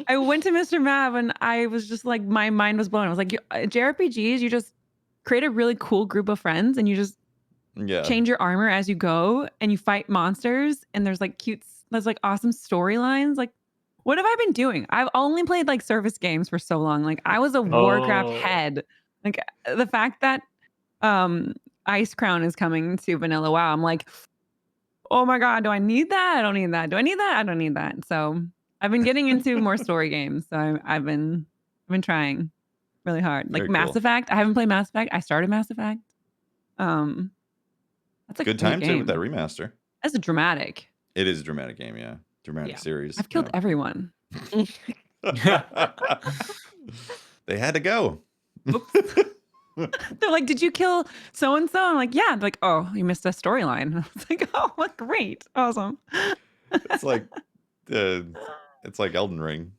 I went to Mr. Mav and I was just like, my mind was blown. I was like, JRPGs, you just create a really cool group of friends and you just change your armor as you go and you fight monsters and there's like awesome storylines. Like, What have I been doing? I've only played like service games for so long. Like I was a Warcraft head. Like the fact that Ice Crown is coming to Vanilla WoW, I'm like, oh my God, do I need that? I don't need that. Do I need that? I don't need that. So I've been getting into more story games. So I've been trying really hard. Like Mass Effect. I haven't played Mass Effect. I started Mass Effect. That's a good time too with that remaster. That's a dramatic. It is a dramatic game, yeah. Dramatic series. I've killed everyone. They had to go. They're like, did you kill so and so? I'm like, yeah. They're like, oh, you missed a storyline. I was like, oh, what great, awesome. It's like Elden Ring.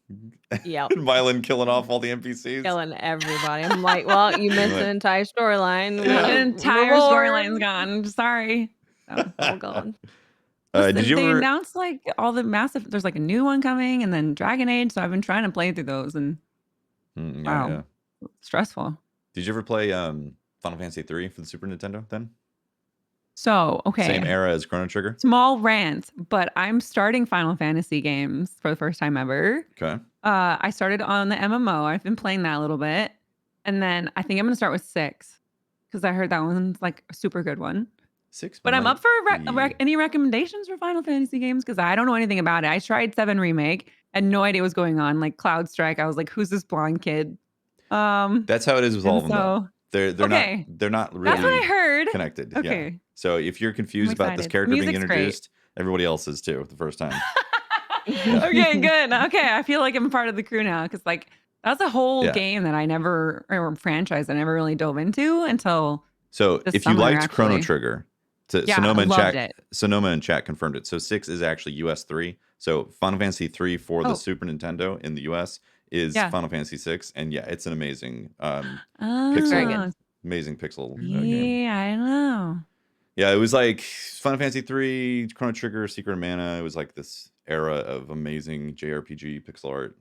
Yeah, Mylan killing off all the NPCs, killing everybody. I'm like, well, you missed an entire storyline. An entire storyline's gone. Sorry, all gone. Did you they ever announced like all the massive? There's like a new one coming, and then Dragon Age. So I've been trying to play through those, and stressful. Did you ever play Final Fantasy III for the Super Nintendo then? So, okay. Same era as Chrono Trigger? Small rant, but I'm starting Final Fantasy games for the first time ever. Okay. I started on the MMO. I've been playing that a little bit. And then I think I'm going to start with 6 because I heard that one's like a super good one. 6? But I'm up for any recommendations for Final Fantasy games because I don't know anything about it. I tried 7 Remake. I had no idea what was going on. Like Cloud Strike, I was like, who's this blonde kid? That's how it is with all of them. Though. They're not really That's what I heard. Connected. Okay. Yeah. So if you're confused about this character being introduced, everybody else is too the first time. Okay, good. Okay, I feel like I'm part of the crew now because like that's a whole game that I never or franchise I never really dove into until. So if you liked Chrono Trigger, Sonoma in chat confirmed it. So 6 is actually US 3. So Final Fantasy 3 for the Super Nintendo in the US is Final Fantasy 6, and it's an amazing amazing pixel game. Yeah, I know. Yeah, it was like Final Fantasy 3, Chrono Trigger, Secret of Mana. It was like this era of amazing JRPG pixel art.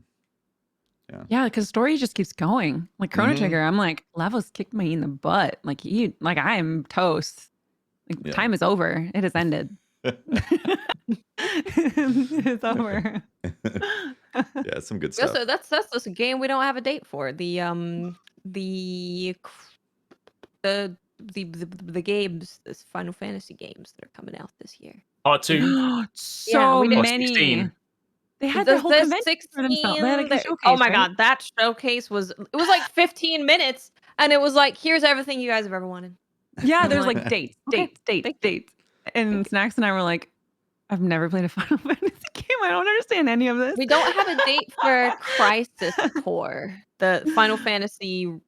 Yeah, because story just keeps going. Like Chrono Trigger, I'm like, levels kicked me in the butt. Like I am toast. Like time is over. It has ended. It's over. Yeah, some good stuff. So that's just a game we don't have a date for. The games, this Final Fantasy games that are coming out this year. Part 2. So many. 16. They had the whole convention for themselves. They had like a showcase, oh my God, that showcase was like 15 minutes, and it was like, here's everything you guys have ever wanted. Yeah, there's like dates. And Snacks and I were like, I've never played a Final Fantasy game. I don't understand any of this. We don't have a date for Crisis Core, the Final Fantasy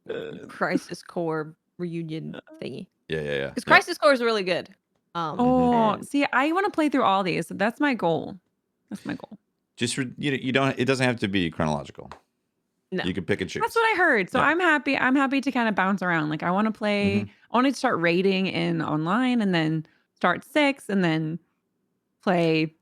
Crisis Core reunion thingy. Yeah. Because Crisis Core is really good. See, I want to play through all these. That's my goal. Just you don't. It doesn't have to be chronological. No. You can pick and choose. That's what I heard. So I'm happy. I'm happy to kind of bounce around. Like I want to play. I want to start raiding in online, and then start 6, and then play.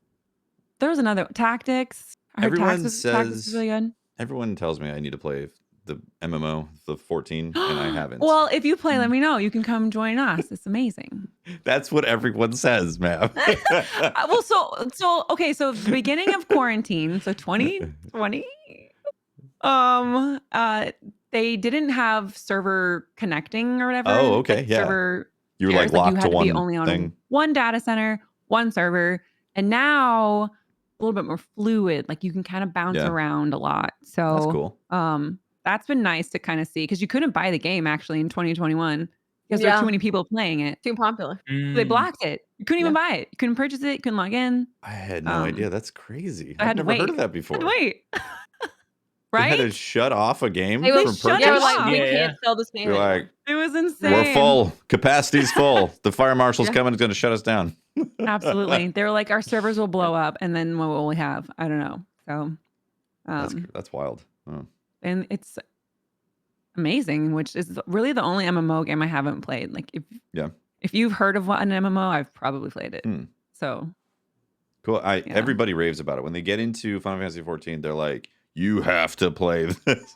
There was another Tactics. I heard Tactics was really good. Everyone tells me I need to play the MMO, the 14, and I haven't. Well, if you play, let me know. You can come join us. It's amazing. That's what everyone says, Mav. Well, okay. So the beginning of quarantine, so 2020. They didn't have server connecting or whatever. Oh, okay, like server you were like locked to one only on thing. One data center, one server, and now a little bit more fluid. Like you can kind of bounce around a lot. So that's cool. That's been nice to kind of see because you couldn't buy the game actually in 2021 because there were too many people playing it. Too popular. They blocked it. You couldn't even buy it. You couldn't purchase it. You couldn't log in. I had no idea. That's crazy. I've never heard of that before. I had to wait. Right? They had to shut off a game from purchase. We can't sell this game. You're like, it was insane. We're full. Capacity's full. The fire marshal's coming. It's going to shut us down. Absolutely. They were like, our servers will blow up, and then what will we have? I don't know. So that's wild. Oh. And it's amazing, which is really the only MMO game I haven't played. Like if you've heard of an MMO, I've probably played it. So cool. Everybody raves about it. When they get into Final Fantasy 14, they're like, you have to play this.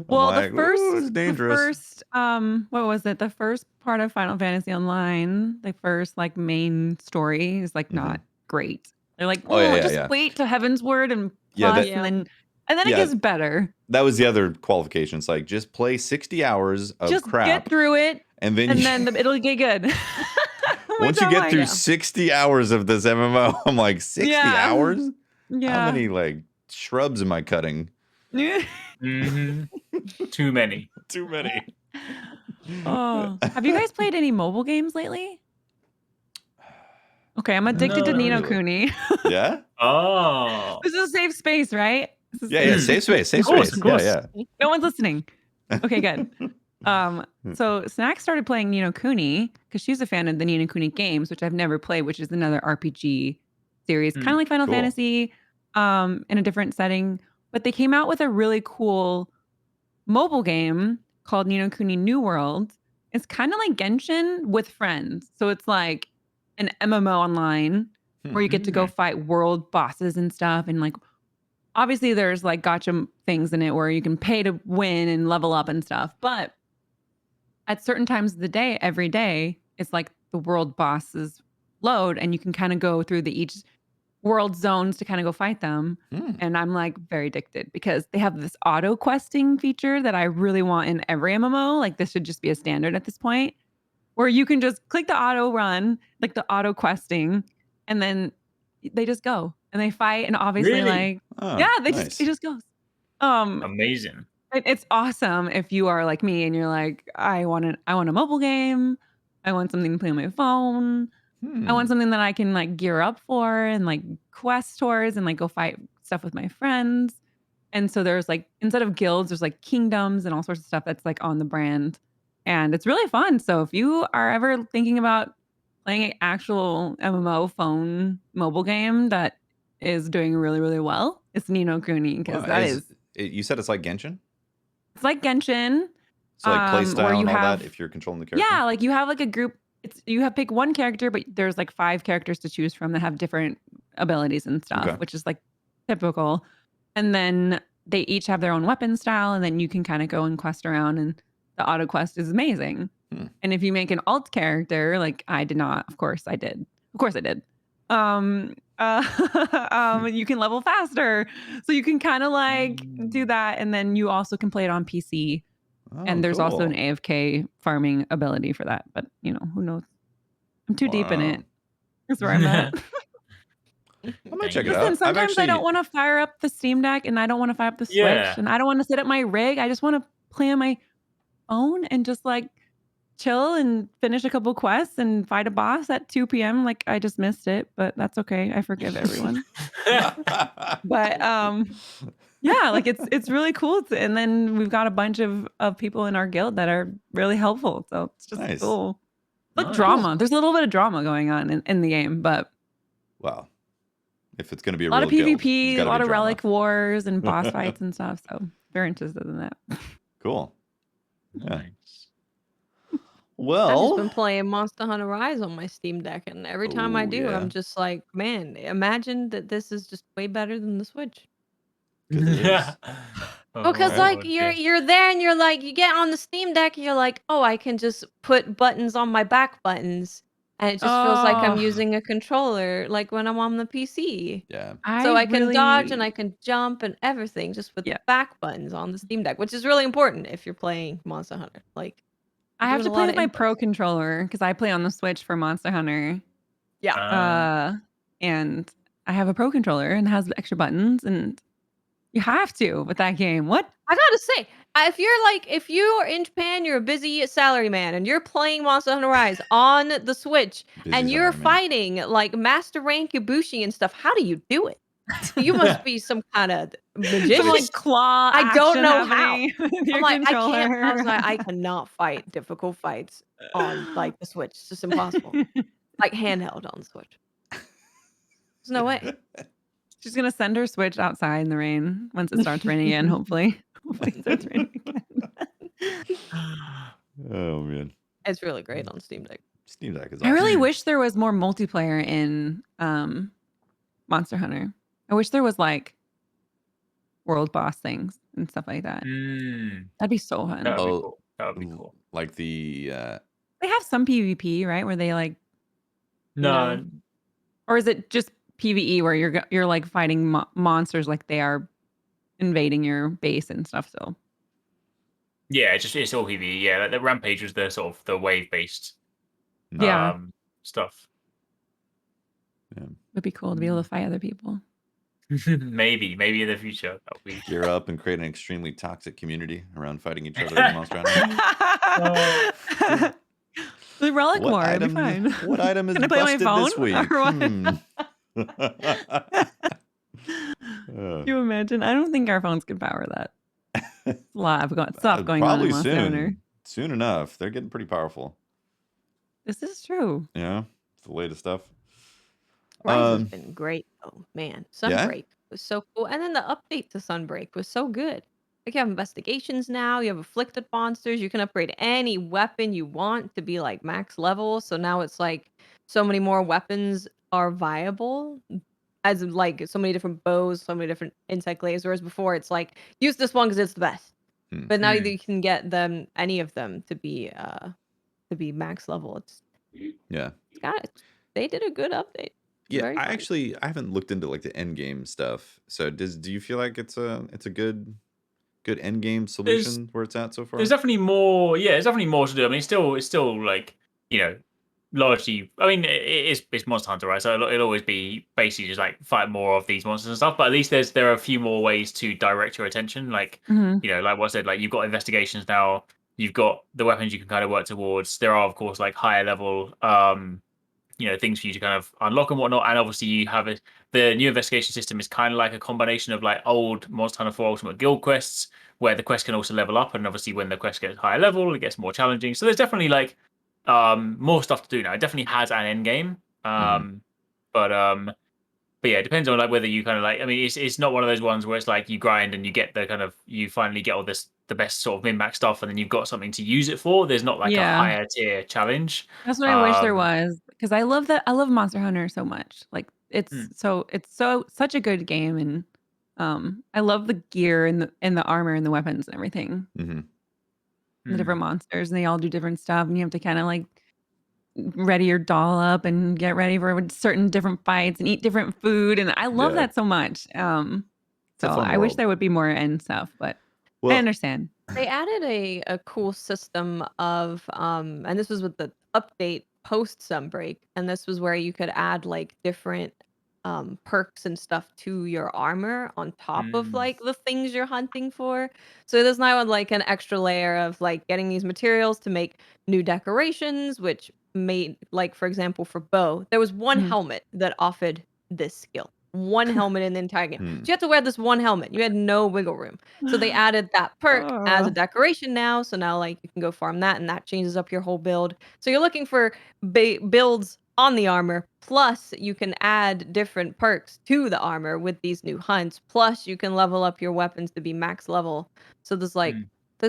Well, the first what was it? The first part of Final Fantasy Online, the first like main story is like not great. They're like, Oh, yeah, just wait to Heaven's Word and Yeah, plus, that- and then it yeah. gets better. That was the other qualification. It's like, just play 60 hours of Just crap. get through it, and then it'll get good. once you get through 60 hours of this MMO, I'm like, 60 hours? Yeah. How many like shrubs am I cutting? Mm-hmm. Too many. Too many. Oh, have you guys played any mobile games lately? Okay, I'm addicted to No, Ni no really. Kuni. Yeah? Oh. This is a safe space, right? Yeah, safe space, safe Of course, space. of course. Yeah. No one's listening. Okay, good. So Snack started playing Ni no Kuni because she's a fan of the Ni no Kuni games, which I've never played, which is another RPG series, kind of like Final Cool. Fantasy, in a different setting. But they came out with a really cool mobile game called Ni no Kuni New World. It's kind of like Genshin with friends. So it's like an MMO online where you get to go fight world bosses and stuff. And like, obviously there's like gotcha things in it where you can pay to win and level up and stuff. But at certain times of the day, every day, it's like the world bosses load and you can kind of go through each world zones to kind of go fight them. And I'm like very addicted because they have this auto questing feature that I really want in every MMO. Like this should just be a standard at this point where you can just click the auto run, like the auto questing, and then they just go and they fight. And obviously Really? it just goes. Amazing. It's awesome if you are like me and you're like, I want a mobile game. I want something to play on my phone. I want something that I can like gear up for and like quest tours and like go fight stuff with my friends. And so there's like, instead of guilds, there's like kingdoms and all sorts of stuff that's like on the brand. And it's really fun. So if you are ever thinking about playing an actual MMO phone mobile game that is doing really, really well, it's Ni no Kuni because You said it's like Genshin? it's like Genshin. So like play style where you and all have, that if you're controlling the character? yeah, like you have like a group. You have pick one character, but there's like 5 characters to choose from that have different abilities and stuff, which is like typical. And then they each have their own weapon style, and then you can kind of go and quest around, and the auto quest is amazing. And if you make an alt character, like I did not, of course I did. You can level faster, so you can kind of like do that, and then you also can play it on PC. And there's also an AFK farming ability for that. But, you know, who knows? I'm too deep in it. That's where I'm at. I might check it out. Sometimes I don't want to fire up the Steam Deck and I don't want to fire up the Switch. And I don't want to sit at my rig. I just want to play on my phone and just like chill and finish a couple quests and fight a boss at 2 p.m. Like I just missed it, but that's okay. I forgive everyone. But yeah, like it's really cool. And then we've got a bunch of people in our guild that are really helpful. So it's just cool. Like drama. There's a little bit of drama going on in the game, but wow. If it's going to be a lot real of PvP, guild, a lot of relic wars and boss fights and stuff. So very interested in that. Cool. Yeah. Nice. Well, I've just been playing Monster Hunter Rise on my Steam Deck, and every time I do, I'm just like, man, imagine that this is just way better than the Switch. Yeah. Because like you're there and you're like, you get on the Steam Deck and you're like, oh, I can just put buttons on my back buttons, and it just feels like I'm using a controller, like when I'm on the PC. Yeah. So I can dodge and I can jump and everything just with the back buttons on the Steam Deck, which is really important if you're playing Monster Hunter. Like, I have to play with my Pro controller because I play on the Switch for Monster Hunter. Yeah. And I have a Pro controller and it has extra buttons, and you have to with that game. What? I gotta say, if you are in Japan, you're a busy salary man, and you're playing Monster Hunter Rise on the Switch, and you're fighting like Master Rank Ibushi and stuff, how do you do it? You must be some kind of magician. Some, like, claw I don't know how. I'm like, I cannot fight difficult fights on like the Switch. It's just impossible. Like handheld on the Switch. There's no way. She's gonna send her Switch outside in the rain once it starts raining again. Hopefully it starts raining again. Oh man, it's really great on Steam Deck. Steam Deck is awesome. I really wish there was more multiplayer in Monster Hunter. I wish there was like world boss things and stuff like that. That'd be so fun. That would be cool. Like the they have some PvP, right? Where they like no, or is it just PvE where you're like fighting monsters like they are invading your base and stuff. So yeah, it's all PvE. Yeah, like the Rampage was the sort of the wave based yeah, stuff. Yeah. it'd be cool to be able to fight other people. maybe in the future that'll be Gear up and create an extremely toxic community around fighting each other in Monster Hunter. The relic What war, item? it'd be fine. What item is Can I play on my busted phone? this week? Can you imagine? I don't think our phones could power that. It's a lot of stuff going on in Monster Hunter. Soon enough. They're getting pretty powerful. This is true. Yeah, it's the latest stuff. Rise has been great, though, man. Sunbreak was so cool, and then the update to Sunbreak was so good. Like you have investigations now, you have afflicted monsters, you can upgrade any weapon you want to be like max level. So now it's like so many more weapons are viable, as in, like so many different bows, so many different insect lasers. Whereas before it's like use this one because it's the best. But now you can get them, any of them, to be max level. They did a good update. Yeah, I haven't looked into like the end game stuff. So do you feel like it's a good end game solution where it's at so far? There's definitely more. Yeah, there's definitely more to do. I mean, it's still like, largely. I mean, it's Monster Hunter, right? So it'll always be basically just like fight more of these monsters and stuff. But at least there are a few more ways to direct your attention. Like like what I said, like you've got investigations now. You've got the weapons you can kind of work towards. There are of course like higher level things for you to kind of unlock and whatnot. And obviously you have the new investigation system is kind of like a combination of like old Monster Hunter 4 Ultimate Guild quests, where the quest can also level up. And obviously when the quest gets higher level, it gets more challenging. So there's definitely like more stuff to do now. It definitely has an end game. But yeah, it depends on like whether you kind of like. I mean, it's not one of those ones where it's like you grind and you get you finally get all the best sort of min-max stuff, and then you've got something to use it for. There's not like a higher tier challenge. That's what I wish there was, because I love Monster Hunter so much. Like it's such a good game, and I love the gear and the armor and the weapons and everything. The different monsters, and they all do different stuff, and you have to kind of like ready your doll up and get ready for certain different fights and eat different food, and I love that so much. So I wish there would be more end stuff, but I understand. They added a cool system of and this was with the update post Sunbreak, and this was where you could add like different perks and stuff to your armor on top of like the things you're hunting for. So there's now like an extra layer of like getting these materials to make new decorations, which made, like, for example, for bow, there was one helmet that offered this skill. One helmet in the entire game. So you had to wear this one helmet. You had no wiggle room. So they added that perk as a decoration now. So now like you can go farm that, and that changes up your whole build. So you're looking for builds on the armor, plus you can add different perks to the armor with these new hunts, plus you can level up your weapons to be max level. So there's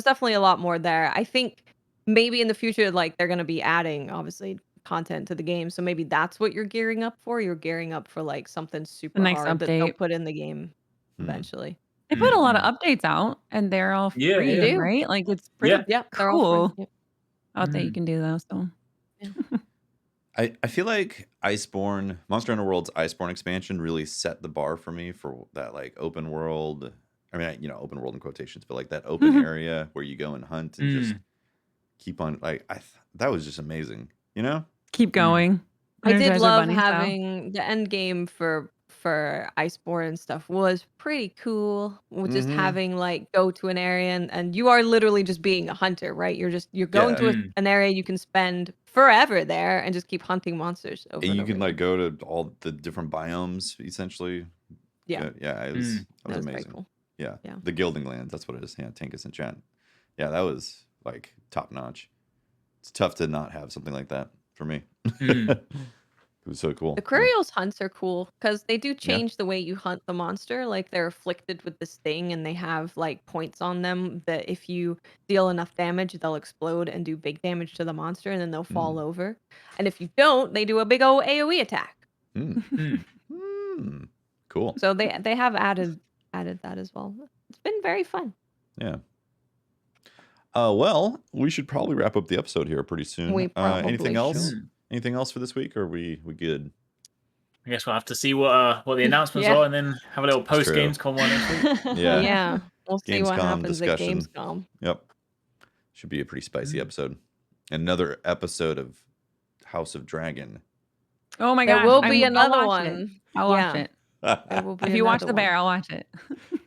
definitely a lot more there. I think maybe in the future, like they're going to be adding obviously content to the game, so maybe that's what you're gearing up for. You're gearing up for like something super hard that they'll put in the game eventually. They put a lot of updates out, and they're all free, right? Like it's pretty they're all free. cool. That you can do those. So I feel like Monster Hunter World's Iceborne expansion really set the bar for me for that like open world. I mean, open world in quotations, but like that open area where you go and hunt and just keep on. Like that was just amazing. Keep going. I did love having the end game for Iceborne and stuff was pretty cool. Just having like go to an area and you are literally just being a hunter, right? You're going to an area you can spend forever there and just keep hunting monsters over and you over can again. like go to all the different biomes essentially. It was amazing. Cool. Yeah, the Gilding Lands, that's what it is. Yeah, Tankus and Chat. Yeah, that was like top notch. It's tough to not have something like that for me. It was so cool. The Curios hunts are cool because they do change the way you hunt the monster. Like they're afflicted with this thing, and they have like points on them that if you deal enough damage, they'll explode and do big damage to the monster, and then they'll fall over. And if you don't, they do a big old AoE attack. Cool. So they have added that as well. It's been very fun. Yeah. Well, we should probably wrap up the episode here pretty soon. We probably anything else? should. Anything else for this week, or are we good? I guess we'll have to see what the announcements are, and then have a little post Gamescom one next week. Yeah. We'll see what Gamescom happens discussion. at Gamescom. Yep. Should be a pretty spicy episode. Another episode of House of Dragon. Oh my gosh. There will be another I'll one. I'll watch it. There will be If you watch another The Bear, one. I'll watch it.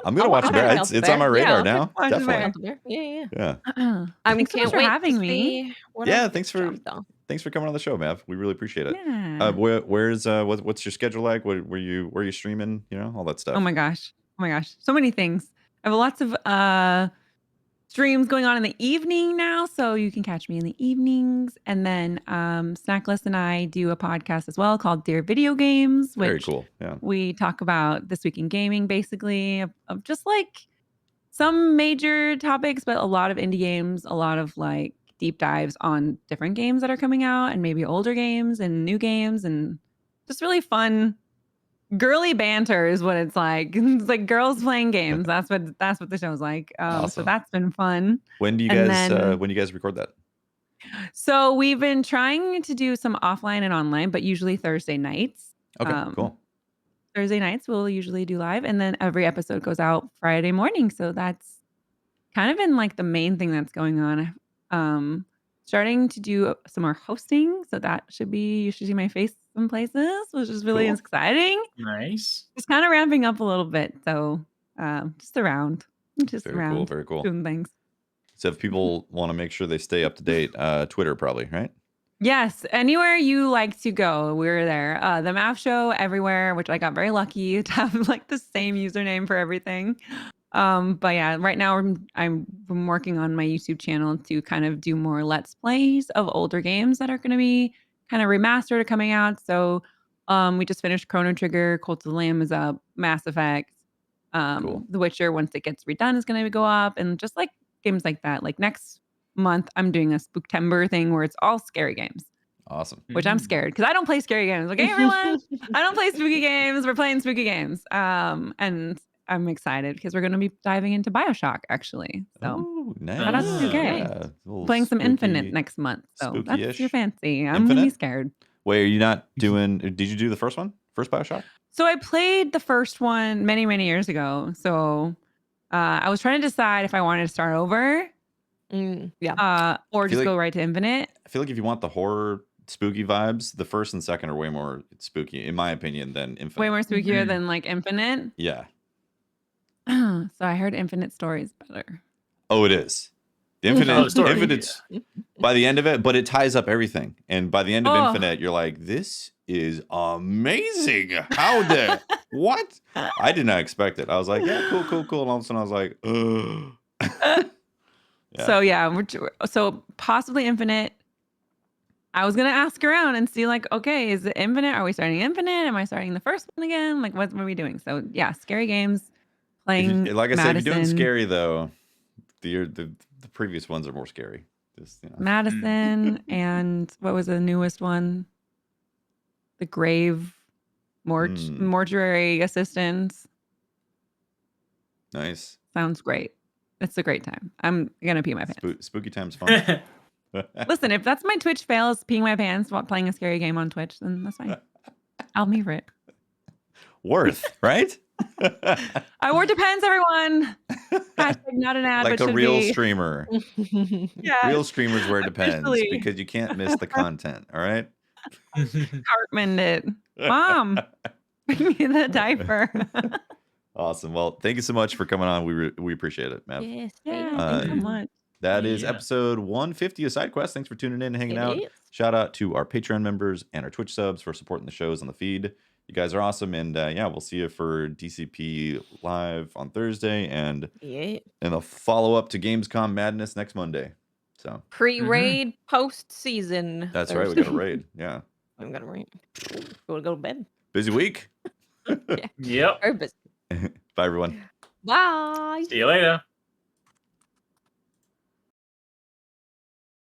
I'm gonna watch The Bear. It's on my radar now. Watch The Definitely. Bear. Yeah. I Can't so much for wait having to me. see what Yeah, else thanks gets for jumped on. Thanks for coming on the show, Mav. We really appreciate it. Yeah. Where's what's your schedule like? Where you streaming? You know, all that stuff. Oh my gosh. So many things. I have lots of streams going on in the evening now, so you can catch me in the evenings. And then Snackless and I do a podcast as well called Dear Video Games, which Very cool. Yeah. we talk about this week in gaming, basically, of just like some major topics, but a lot of indie games, a lot of like deep dives on different games that are coming out, and maybe older games and new games, and just really fun girly banter is what it's like. It's like girls playing games. That's what the show's like. Awesome. So that's been fun. When do you guys record that? So we've been trying to do some offline and online, but usually Thursday nights. Okay, cool. Thursday nights we'll usually do live, and then every episode goes out Friday morning. So that's kind of been like the main thing that's going on. Starting to do some more hosting, so that you should see my face some places, which is really exciting. Nice. It's kind of ramping up a little bit, so just around Very cool. doing things. So if people want to make sure they stay up to date, Twitter probably, right? Yes, anywhere you like to go, we're there. TheMavShow everywhere, which I got very lucky to have like the same username for everything. But yeah, right now I'm working on my YouTube channel to kind of do more Let's Plays of older games that are going to be kind of remastered or coming out. So we just finished Chrono Trigger, Cult of the Lamb is up, Mass Effect, Cool. The Witcher, once it gets redone, is going to go up, and just like games like that. Like next month, I'm doing a Spooktember thing where it's all scary games. Awesome. Which I'm scared because I don't play scary games. Okay, everyone, I don't play spooky games. We're playing spooky games. And I'm excited because we're going to be diving into BioShock, actually. So nice. shout out to 2K. Yeah, Playing some Infinite next month. So that's your fancy. I'm going to be scared. Wait, are you not doing... Did you do the first one? First BioShock? So I played the first one many, many years ago. So I was trying to decide if I wanted to start over. Or just go right to Infinite. I feel like if you want the horror... spooky vibes, the first and second are way more spooky, in my opinion, than Infinite. Way more spookier than like Infinite. Yeah. So I heard Infinite Story is better. Oh, it is. Infinite's by the end of it, but it ties up everything. And by the end of Infinite, you're like, this is amazing. How the what? I did not expect it. I was like, yeah, cool. And all of a sudden I was like, Yeah. So possibly Infinite. I was gonna ask around and see, like, okay, is it Infinite? Are we starting Infinite? Am I starting the first one again? Like, what are we doing? So yeah, scary games. Playing. Like I said, if you're doing Madison. scary though, the previous ones are more scary. Just, you know. Madison and what was the newest one? The Grave Mortuary Assistants. Nice. Sounds great. It's a great time. I'm gonna pee my pants. Spooky time's fun. Listen, if that's my Twitch fail is peeing my pants while playing a scary game on Twitch, then that's fine. I'll be for it. Worth, right? Our depends, everyone. Hashtag not an ad, like but a real be. streamer. Yeah. Real streamers where it depends Officially. because you can't miss the content. All right. Cartmaned it. Mom, bring me the diaper. Awesome. Well, thank you so much for coming on. We appreciate it, Mav. Yes. Thank you so much. That is episode 150 of SideQuest. Thanks for tuning in and hanging out. Shout out to our Patreon members and our Twitch subs for supporting the shows on the feed. You guys are awesome. And we'll see you for DCP Live on Thursday and a follow-up to Gamescom Madness next Monday. So pre-raid, post-season. That's right. We got a raid. Yeah. I'm going to raid. Go to bed. Busy week. Yep. Very busy. Bye, everyone. Bye. See you later.